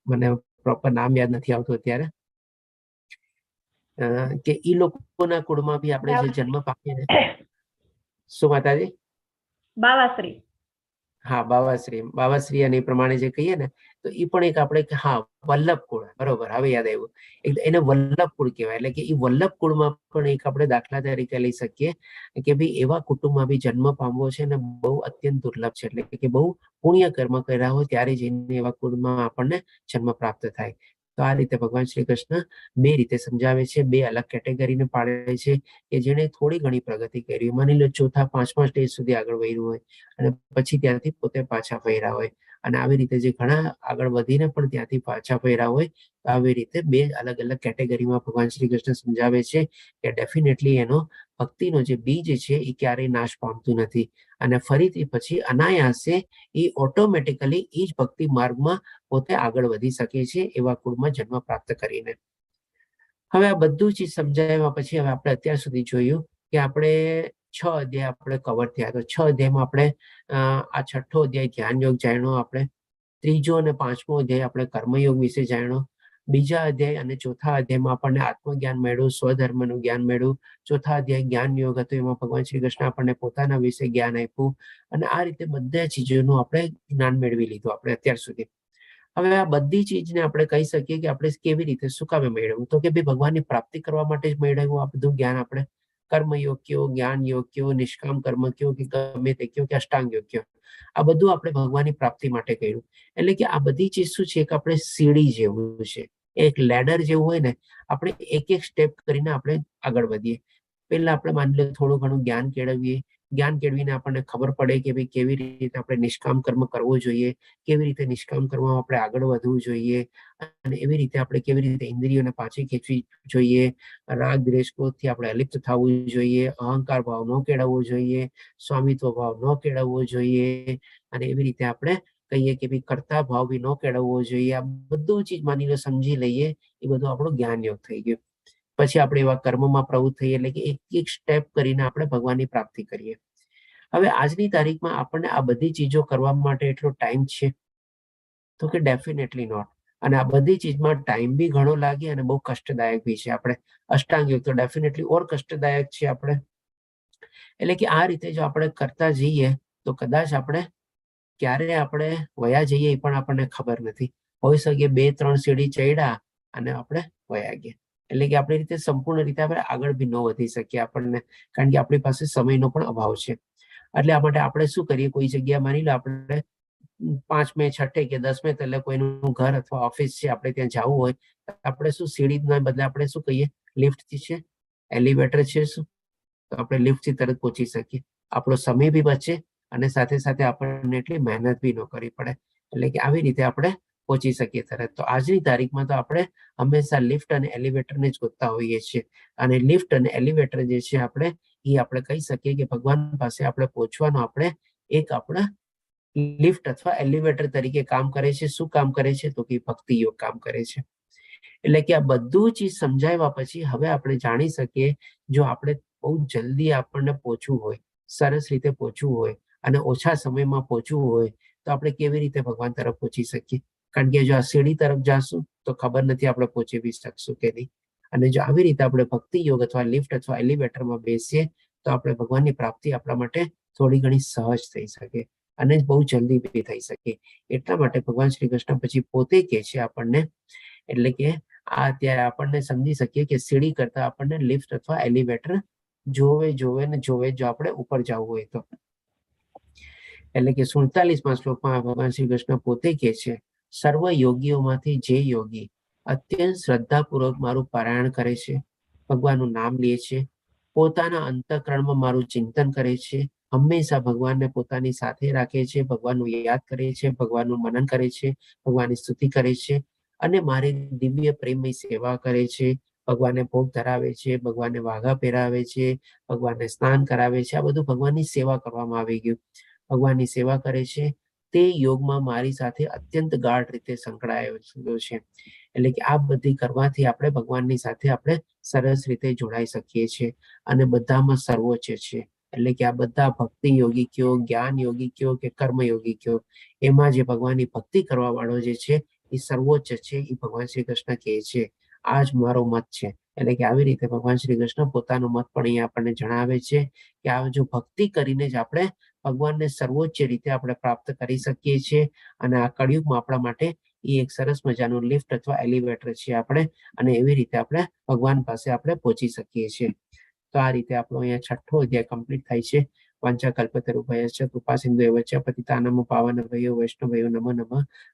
મને પ્રોપર નામ યાદ નથી આવતું અત્યારે, કે ઈ લોકોના કુળમાં બી આપણે જે જન્મ પામીએ ને, શું માતાજી? બાવાશ્રી. હા, બાવાશ્રી અને એ પ્રમાણે જે કહીએ ને, તો એ પણ એક આપણે હા વલ્લભ કુળ, બરોબર, હવે યાદ આવ્યું. એને વલ્લભ કુળ કહેવાય. એટલે કે એ વલ્લભ કુળમાં પણ એક આપણે દાખલા તરીકે લઈ શકીએ કે ભાઈ એવા કુટુંબમાં બી જન્મ પામવો છે ને બહુ અત્યંત દુર્લભ છે. એટલે કે બહુ પુણ્ય કર્મ કર્યા હોય ત્યારે જઈને એવા કુળમાં આપણને જન્મ પ્રાપ્ત થાય. તો આ રીતે ભગવાન શ્રી કૃષ્ણ બે રીતે સમજાવે છે, બે અલગ કેટેગરીને પાડે છે કે જેને થોડી ઘણી પ્રગતિ કરી, માની લો ચોથા 5મા સ્ટેજ સુધી આગળ વધ્યું હોય અને પછી ત્યાંથી પોતે પાછા ફર્યા હોય, અને આવી રીતે જે ઘણા આગળ વધીને પણ ત્યાંથી પાછા ફર્યા હોય. તો આવી રીતે બે અલગ અલગ કેટેગરીમાં ભગવાન શ્રી કૃષ્ણ સમજાવે છે કે ડેફિનેટલી એનો ભક્તિનો જે બીજ છે એ ક્યારેય નાશ પામતું નથી, અને ફરીથી પછી અનાયાસે એ ઓટોમેટિકલી એ જ ભક્તિ માર્ગમાં પોતે આગળ વધી શકે છે એવા કુળમાં જન્મ પ્રાપ્ત કરીને. હવે આ બધું ચીજ સમજાવ્યા પછી હવે આપણે અત્યાર સુધી જોયું કે આપણે 6 અધ્યાય આપણે કવર થયા. તો 6 અધ્યાયમાં આપણે આ 6થો અધ્યાય ધ્યાન યોગ જાણ્યો આપણે, 3જો અને 5મો અધ્યાય આપણે કર્મયોગ વિશે જાણ્યો, બીજા અધ્યાય અને ચોથા અધ્યાયમાં આપણને આત્મજ્ઞાન મળ્યું, સ્વધર્મનું જ્ઞાન મળ્યું, ચોથા અધ્યાય જ્ઞાન યોગ હતો, એમાં ભગવાન શ્રી કૃષ્ણ આપણને પોતાના વિશે જ્ઞાન આપ્યું, અને આ રીતે બધા ચીજોનું આપણે જ્ઞાન મેળવી લીધું આપણે અત્યાર સુધી. હવે આ બધી ચીજને આપણે કહી શકીએ કે આપણે કેવી રીતે શું કામે મેળવ્યું, તો કે ભાઈ ભગવાનની પ્રાપ્તિ કરવા માટે જ મેળવ્યું આ બધું જ્ઞાન આપણે. કર્મયોગ કયો, જ્ઞાન યોગ કયો, નિષ્કામ કર્મ કયો કે ગમે તે કયો કે અષ્ટાંગ યોગ કયો, આ બધું આપણે ભગવાનની પ્રાપ્તિ માટે કર્યું. એટલે કે આ બધી ચીજ શું છે કે આપણે સીડી જેવું છે, એક લેડર જેવું હોય ને, આપણે એક એક સ્ટેપ કરીને આપણે આગળ વધીએ. પહેલા આપણે માની લો થોડું ઘણું જ્ઞાન કેળવીએ, જ્ઞાન કેળવીને આપણને ખબર પડે કે ભાઈ કેવી રીતે આપણે નિષ્કામ કર્મ કરવો જોઈએ, કેવી રીતે નિષ્કામ કર્મમાં આપણે આગળ વધવું જોઈએ, અને એવી રીતે આપણે કેવી રીતે ઇન્દ્રિયોને પાછી ખેંચવી જોઈએ, રાગ દ્વેષ ક્રોધથી આપણે અલિપ્ત થવું જોઈએ, અહંકાર ભાવ ન કેળવવો જોઈએ, સ્વામિત્વ ભાવ ન કેળવવો જોઈએ, અને એવી રીતે આપણે કહીએ કે ભાઈ કર્તા ભાવ બી ન કેળવવો જોઈએ. આ બધું ચીજ માની લો સમજી લઈએ, એ બધું આપણું જ્ઞાન યોગ થઈ ગયું. પછી આપણે એવા કર્મમાં પ્રવૃત્ત થઈએ, એટલે કે એક એક સ્ટેપ કરીને આપણે ભગવાનની પ્રાપ્તિ કરીએ. હવે આજની તારીખમાં આપણને આ બધી ચીજો કરવા માટે એટલો ટાઈમ છે, તો કે ડેફિનેટલી નોટ. અને આ બધી ચીજમાં ટાઈમ બી ઘણો લાગે અને બહુ કષ્ટદાયક બી છે. આપણે અષ્ટાંગ યોગ તો ડેફિનેટલી ઓર કષ્ટદાયક છે આપણે. એટલે કે આ રીતે જો આપણે કરતા જઈએ તો કદાચ આપણે ક્યારે આપણે વયા જઈએ એ પણ આપણને ખબર નથી. હોઈ શકે 2-3 સીડી ચડ્યા અને આપણે વયા ગયા. એટલે કે આપણી રીતે સંપૂર્ણ રીતે આપણે આગળ બી ન વધી શકીએ આપણને, કારણ કે આપણી પાસે સમયનો પણ અભાવ છે. એટલે આ માટે આપણે શું કરીએ, કોઈ જગ્યા માની લો આપણે 5મે 6ઠે કે 10મે તલે કોઈનું ઘર અથવા ઓફિસ છે, આપણે ત્યાં જવું હોય, આપણે શું સીડીના બદલે આપણે શું કહીએ, લિફ્ટથી છે, એલિવેટર છે, શું તો આપણે લિફ્ટથી તરત પહોંચી શકીએ. આપણો સમય બી બચે અને સાથે સાથે આપણને એટલી મહેનત બી ન કરવી પડે. એટલે કે આવી રીતે આપણે પહોંચી શકીએ તરત. તો આજની તારીખમાં તો આપણે હંમેશા લિફ્ટ અને એલિવેટરને જ ગોતતા હોઈએ છીએ, અને લિફ્ટ અને એલિવેટર જે છે આપણે કહી શકીએ કે ભગવાન પાસે આપણે પહોંચવાનો આપણે એક આપણા લિફ્ટ અથવા એલિવેટર તરીકે કામ કરે છે. શું કામ કરે છે? તો કે ભક્તિ યોગ કામ કરે છે. એટલે કે આ બધું ચીજ સમજાવ્યા પછી હવે આપણે જાણી શકીએ, જો આપણે બહુ જલ્દી આપણને પહોંચવું હોય, સરસ રીતે પહોંચવું હોય અને ઓછા સમયમાં પહોંચવું હોય, તો આપણે કેવી રીતે ભગવાન તરફ પહોંચી શકીએ? કારણ કે જો આ સીડી તરફ જાશું તો ખબર નથી આપણે પહોંચી બી શકશું કે નહીં. અને જો આવી રીતે આપણે ભક્તિ યોગ અથવા લિફ્ટ અથવા એલિવેટરમાં બેસીએ તો આપણે ભગવાનની પ્રાપ્તિ આપણા માટે થોડી ઘણી સહજ થઈ શકે અને બહુ જલ્દી બી થઈ શકે. એટલા માટે ભગવાન શ્રી કૃષ્ણ પછી પોતે કહે છે આપણને, એટલે કે આ અત્યારે આપણને સમજી શકીએ કે સીડી કરતા આપણને લિફ્ટ અથવા એલિવેટર જોવે જો આપણે ઉપર જવું હોય તો. એટલે કે 47મા શ્લોકમાં ભગવાન શ્રી કૃષ્ણ પોતે કહે છે, સર્વ યોગીઓમાંથી જે યોગી અત્યંત શ્રદ્ધાપૂર્વક મારું પારાયણ કરે છે, ભગવાનનું નામ લે છે, પોતાના અંતઃકરણમાં મારું ચિંતન કરે છે, હંમેશા ભગવાનને પોતાની સાથે રાખે છે, ભગવાનનું યાદ કરે છે, ભગવાનનું મનન કરે છે, ભગવાનની સ્તુતિ કરે છે અને મારી દિવ્ય પ્રેમની સેવા કરે છે, ભગવાનને ભોગ ધરાવે છે, ભગવાનને વાઘા પહેરાવે છે, ભગવાનને સ્નાન કરાવે છે. આ બધું ભગવાનની સેવા કરવામાં આવી ગયું. ભગવાનની સેવા કરે છે તે યોગમાં મારી સાથે અત્યંત ગાઢ રીતે સંકળાયેલો છે. એટલે કે આ બધી કરવાથી આપણે ભગવાનની સાથે આપણે સરસ રીતે જોડાઈ શકીએ છીએ અને બધામાં સર્વોચ્ચ છે. એટલે કે આ બધા ભક્તિ યોગી કયો, જ્ઞાન યોગી કયો કે કર્મ યોગી કયો, એમાં જે ભગવાનની ભક્તિ કરવા વાળો જે છે એ સર્વોચ્ચ છે, એ ભગવાન શ્રી કૃષ્ણ કહે છે આ જ મારો મત છે. એટલે કે આવી રીતે ભગવાન શ્રી કૃષ્ણ પોતાનો મત પણ અહીંયા આપણને જણાવે છે કે આ જો ભક્તિ કરીને જ આપણે ભગવાનને સર્વોચ્ચ રીતે આપણે પ્રાપ્ત કરી શકીએ છીએ. અને આ કળિયુગમાં આપણા માટે એ એક સરસ મજાનું લિફ્ટ અથવા એલિવેટર છે આપણે, અને એવી રીતે આપણે ભગવાન પાસે આપણે પહોંચી શકીએ છીએ. તો આ રીતે આપણો અહીંયા 6ઠ્ઠો અધ્યાય કમ્પ્લીટ થાય છે. વાંચા કલ્પતરુભ્યશ્ચ કૃપા સિંધુ એવચ પતિતાનામ પાવનભ્યો વૈષ્ણવયો નમો નમઃ.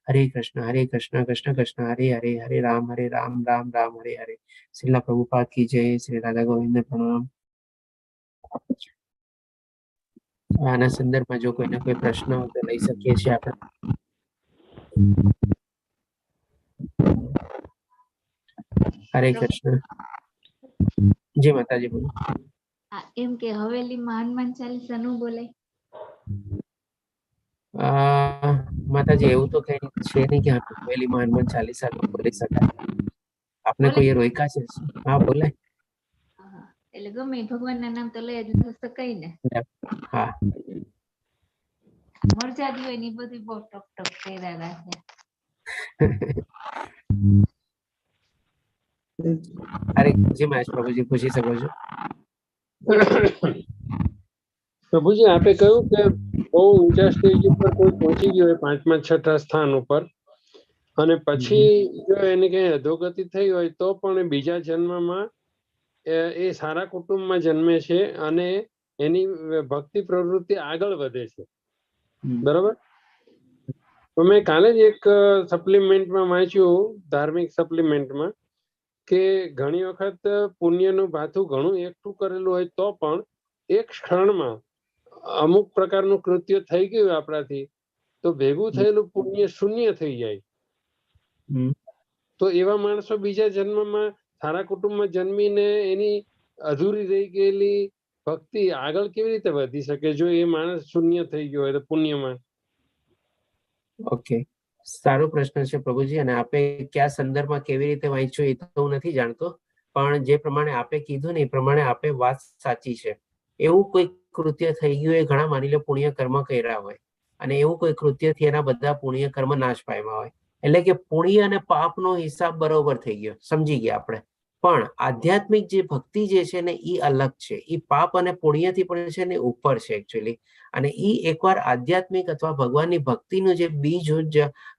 હરે કૃષ્ણ કૃષ્ણ કૃષ્ણ હરે હરે, હરે રામ રામ રામ હરે હરે. શ્રીલા પ્રભુપાદ કી જય. શ્રી રાધા ગોવિંદ પ્રણામ. આના સંદર્ભમાં જો કોઈને કોઈ પ્રશ્ન હોય તો લઈ શકીએ છીએ આપણે. હરે કૃષ્ણ. જી માતાજી બોલો. એમ કે હવેલીમાં હનુમાન ચાલીસા નું બોલાય? માતાજી એવું તો કઈ છે નહીં કે હવેલીમાં હનુમાન ચાલીસા બોલી શકાય. આપને કોઈ રોક્યા છે? હા બોલાય. એટલે ગમે ભગવાનના નામ તો લઈ જ શકાય ને. હા મરજાદી હોય ને બધી બહુ ટક ટક કર્યા રાખે. અરે જી મહેશ પ્રભુજી પૂછી શકો છો. પ્રભુજી આપે કહ્યું કે બહુ ઊંચા સ્ટેજ ઉપર કોઈ પહોંચી ગયો હોય 5મા 6ઠ્ઠા સ્થાન ઉપર, અને પછી જો એને કઈ અધોગતિ થઈ હોય તો પણ બીજા જન્મમાં એ સારા કુટુંબમાં જન્મે છે અને એની ભક્તિ પ્રવૃત્તિ આગળ વધે છે. બરાબર. તો મેં કાલે જ એક સપ્લિમેન્ટમાં વાંચ્યું, ધાર્મિક સપ્લિમેન્ટમાં, કે ઘણી વખત પુણ્યનું ભાથું ઘણું એકઠું કરેલું હોય તો પણ એક ક્ષણમાં અમુક પ્રકારનું કૃત્ય થઈ ગયું આપણાથી, તો ભેગું થયેલું પુણ્ય શૂન્ય થઈ જાય. તો એવા માણસો બીજા જન્મમાં સારા કુટુંબમાં જન્મીને એની અધૂરી રહી ગયેલી ભક્તિ આગળ કેવી રીતે વધી શકે જો એ માણસ શૂન્ય થઈ ગયો હોય તો પુણ્યમાં? ઓકે, સારો પ્રશ્ન છે પ્રભુજી. અને આપે કયા સંદર્ભમાં કેવી રીતે વાંચ્યું એ તો હું નથી જાણતો, પણ જે પ્રમાણે આપે કીધું ને એ પ્રમાણે આપે વાત સાચી છે. એવું કોઈ કૃત્ય થઈ ગયું એ ઘણા માની લો પુણ્ય કર્મ કર્યા હોય, અને એવું કોઈ કૃત્યથી એના બધા પુણ્ય કર્મ નાશ પામ્યા હોય. એટલે કે પુણ્ય અને પાપનો હિસાબ બરોબર થઈ ગયો, સમજી ગયા આપણે. પણ આધ્યાત્મિક જે ભક્તિ જે છે ને એ અલગ છે. એ પાપ અને પુણ્યથી પણ છે ને ઉપર છે એકચ્યુઅલી. અને એ એકવાર આધ્યાત્મિક અથવા ભગવાનની ભક્તિનું જે બીજ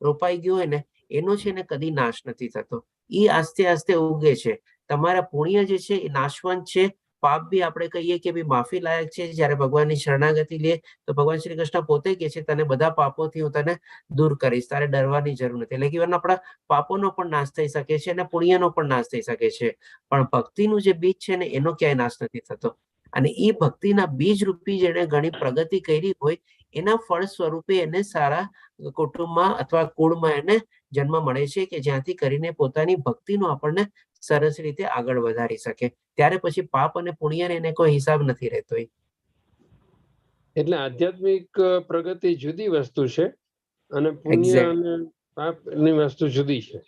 રોપાઈ ગયું હોય ને એનો છે ને કદી નાશ નથી થતો. એ આસ્તે આસ્તે ઉગે છે. તમારા પુણ્ય જે છે એ નાશવંત છે, પાપ બી આપણે કહીએ કે ભાઈ માફી લાયક છે. જયારે ભગવાનની શરણાગતિ લે તો ભગવાન શ્રી કૃષ્ણ પોતે કહે છે તને બધા પાપોથી હું તને દૂર કરીશ, તારે ડરવાની જરૂર નથી. એટલે કે આપણા પાપોનો પણ નાશ થઈ શકે છે અને પુણ્યનો પણ નાશ થઈ શકે છે, પણ ભક્તિનું જે બીજ છે ને એનો ક્યાંય નાશ નથી થતો. અને એ ભક્તિના બીજ રૂપી જેને ઘણી પ્રગતિ કરી હોય એના ફળ સ્વરૂપે એને સારા કુટુંબમાં અથવા કુળમાં એને જન્મ મળે છે કે જ્યાંથી કરીને પોતાની ભક્તિનો આપણને સરસ રીતે આગળ વધારી શકે. ત્યારે પછી પાપ અને પુણ્યને એને કોઈ હિસાબ નથી રહેતો. એટલે આધ્યાત્મિક પ્રગતિ જુદી વસ્તુ છે અને પુણ્ય Exactly. અને પાપની વસ્તુ જુદી છે.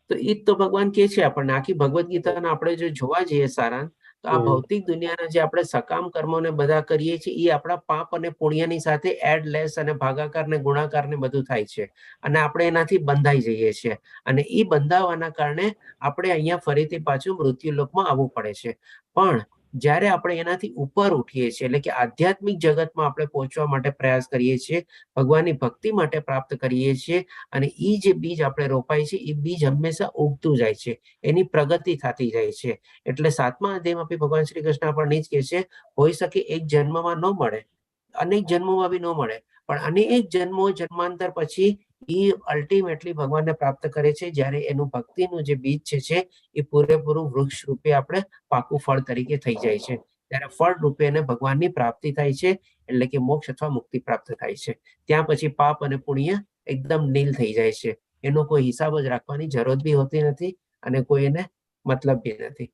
તો એ જ તો ભગવાન કે છે આપણને. આખી ભગવદ્ ગીતાને આપણે જો જોવા જઈએ સારા, તો આ ભૌતિક દુનિયાના જે આપણે સકામ કર્મોને બધા કરીએ છીએ એ આપણા પાપ અને પુણ્યની સાથે એડ લેસ અને ભાગાકાર ને ગુણાકાર ને બધું થાય છે અને આપણે એનાથી બંધાઈ જઈએ છીએ અને એ બંધાવાના કારણે આપણે અહીંયા ફરીથી પાછું મૃત્યુલોકમાં આવવું પડે છે. પણ જ્યારે આપણે એનાથી ઉપર ઉઠીએ છીએ, એટલે કે આધ્યાત્મિક જગતમાં આપણે પહોંચવા માટે પ્રયાસ કરીએ છીએ, ભગવાનની ભક્તિ માટે પ્રાપ્ત કરીએ છીએ અને એ જે બીજ આપણે રોપાય છે એ બીજ હંમેશા ઉગતું જાય છે, એની પ્રગતિ થતી જાય છે. એટલે 7મા અધ્યાયમાં બી ભગવાન શ્રી કૃષ્ણ આપણને જ કહે છે, હોઈ શકે એક જન્મમાં ન મળે, અનેક જન્મોમાં બી ન મળે, પણ અનેક જન્મો જન્માંતર પછી એ અલ્ટિમેટલી ભગવાનને પ્રાપ્ત કરે છે જ્યારે એનું ભક્તિનું જે બીજ છે એ પૂરેપૂરું વૃક્ષ રૂપે આપણે પાકું ફળ તરીકે થઈ જાય છે. ત્યારે ફળ રૂપે એને ભગવાનની પ્રાપ્તિ થાય છે, એટલે કે મોક્ષ અથવા મુક્તિ પ્રાપ્ત થાય છે. ત્યાં પછી પાપ અને પુણ્ય એકદમ નીલ થઈ જાય છે. એનો કોઈ હિસાબ જ રાખવાની જરૂર બી હોતી નથી અને કોઈ એને મતલબ બી નથી.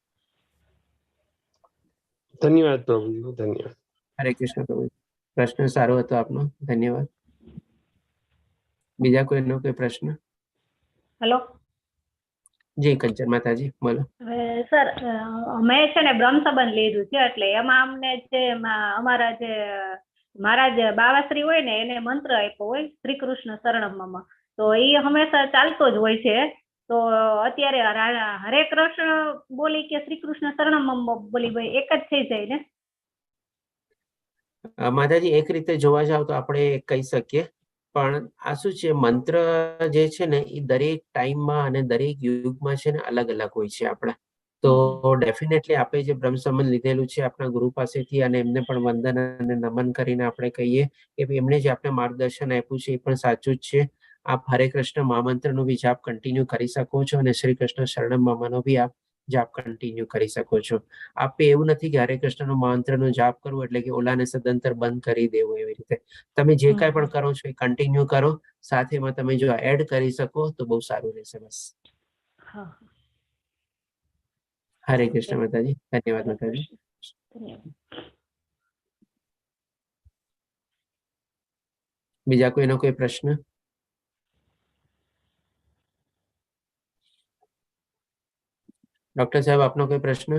ધન્યવાદ પ્રભુજી, ધન્યવાદ. હરે કૃષ્ણ પ્રભુ. પ્રશ્ન સારો હતો આપનો, ધન્યવાદ. બીજા કોઈનો કોઈ પ્રશ્ન? હેલો જી કંચન માતાજી બોલો. સર, મેં છે ને બ્રહ્મ સંબંધ લીધું છે, એટલે એમાં અમને છે અમારા જે મહારાજ બાવાશ્રી હોય ને એને મંત્ર આપ્યો હોય શ્રી કૃષ્ણ શરણમમાં, તો એ હંમેશા ચાલતો જ હોય છે. તો અત્યારે હરે કૃષ્ણ બોલી કે શ્રી કૃષ્ણ શરણમમાં બોલી ભાઈ એક જ થઈ જાય ને? માતાજી એક રીતે જોવા જાવ તો આપણે કહી શકીએ, પણ આ શું છે, મંત્ર જે છે ને એ દરેક ટાઈમમાં અને દરેક યુગમાં છે ને અલગ અલગ હોય છે આપણા. તો ડેફિનેટલી આપણે જે બ્રહ્મ સંબંધ લીધેલું છે આપણા ગુરુ પાસેથી, અને એમને પણ વંદન અને નમન કરીને આપણે કહીએ કે એમને જે આપણે માર્ગદર્શન આપ્યું છે એ પણ સાચું જ છે. આપ હરે કૃષ્ણ મહામંત્રનો બી જાપ કન્ટિન્યુ કરી શકો છો અને શ્રી કૃષ્ણ શરણમ મમાનો બી આપ જાપ કન્ટિન્યુ કરી શકો છો. આપે એવું નથી કે હરે કૃષ્ણનો મંત્રનો જાપ કરવો એટલે કે ઓલાને સદંતર બંધ કરી દેવું, એવી રીતે તમે જે કાંઈ પણ કરો છો એ કન્ટિન્યુ કરો. સાથેમાં તમે જો એડ કરી શકો તો બહુ સારું રહેશે. બસ. હરે કૃષ્ણ માતાજી, ધન્યવાદ માતાજી. બીજા કોઈનો કોઈ પ્રશ્ન? ડોક્ટર સાહેબ આપનો કોઈ પ્રશ્ન?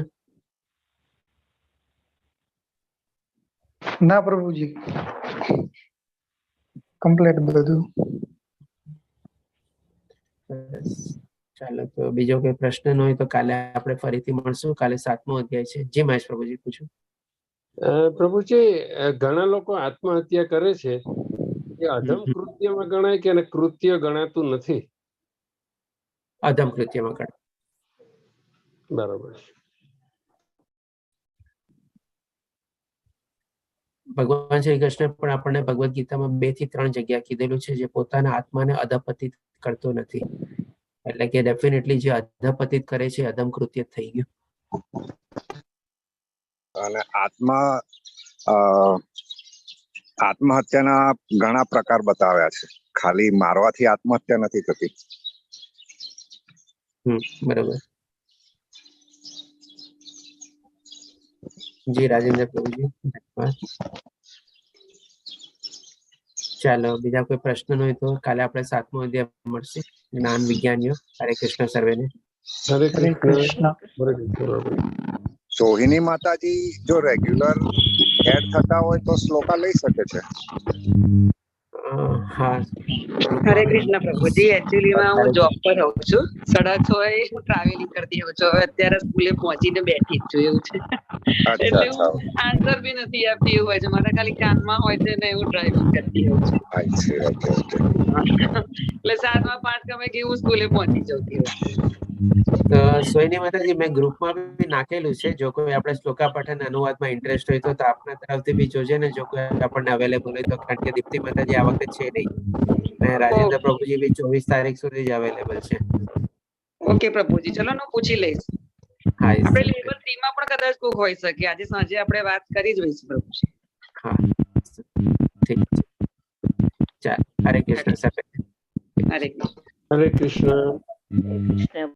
ના પ્રભુજી, કમ્પ્લીટ બધું. ચાલો, તો બીજો કોઈ પ્રશ્ન ન હોય તો કાલે આપણે ફરીથી મળશું. કાલે 7મો અધ્યાય છે. જી મહેશ પ્રભુજી પૂછો. પ્રભુજી, ઘણા લોકો આત્મહત્યા કરે છે, એ અધમ કૃત્યમાં ગણાય કે કૃત્ય ગણાતું નથી? અધમ કૃત્યમાં ગણાય. બરાબર. ભગવાન શ્રી કૃષ્ણ પણ આપણને ભગવદ્ ગીતામાં 2 થી 3 જગ્યા કીધેલું છે જે પોતાના આત્માને અધપતિત કરતો નથી. એટલે કે ડેફિનેટલી જે અધપતિત કરે છે અધમ કૃત્ય થઈ ગયું. અને આત્મહત્યાના ઘણા પ્રકાર બતાવ્યા છે, ખાલી મારવાથી આત્મહત્યા નથી થતી. બરોબર. જી રાજેન્દ્ર પ્રભુજી, ધન્યવાદ. ચાલો, બીજા કોઈ પ્રશ્ન હોય તો કાલે આપણે 7મો અધ્યાય મળશે, જ્ઞાન વિજ્ઞાનીઓ. હરે કૃષ્ણ સર્વેને. હરે હરે કૃષ્ણ. કૃષ્ણ. સોહિની માતાજી જો રેગ્યુલર એડ થતા હોય તો શ્લોકા લઈ શકે છે. હા. હરે કૃષ્ણ પ્રભુજી, એકચ્યુઅલીમાં હું જોબ પર હોઉં છું. 6:30 હું ટ્રાવેલિંગ કરતી હોઉં છું. હવે અત્યારે સ્કૂલે પહોંચીને બેઠી જ છું, એવું છે. એટલે હું આન્સર બી નથી આપતી, એવું હોય છે. મારા ખાલી કાનમાં હોય છે ને હું ડ્રાઇવિંગ કરતી હોઉં છું. એટલે 7:05 ગમે કે હું સ્કૂલે પહોંચી જતી હોઉં. સોહિની માતાજી, મેં ગ્રુપમાં બી નાખેલું છે. જો કોઈ આપણે શ્લોકા પઠન અનુવાદમાં ઇન્ટરેસ્ટ હોય તો આપના તરફથી બી જોજે ને, જો કોઈ આપણને અવેલેબલ હોય તો. કારણ કે દીપ્તિ માતાજી આ વખતે છે નહીં અને રાજેન્દ્ર પ્રભુજી બી 24 તારીખ સુધી જ અવેલેબલ છે. ઓકે પ્રભુજી, ચલો હું પૂછી લઈશ. હા, આપણે લેવલ 3 માં પણ કદાચ કોક હોઈ શકે. આજે સાંજે આપણે વાત કરી જોઈશું પ્રભુજી. હા, ઠીક છે. ચાલ. હરે કૃષ્ણ સાહેબ. હરે કૃષ્ણ. હરે કૃષ્ણ.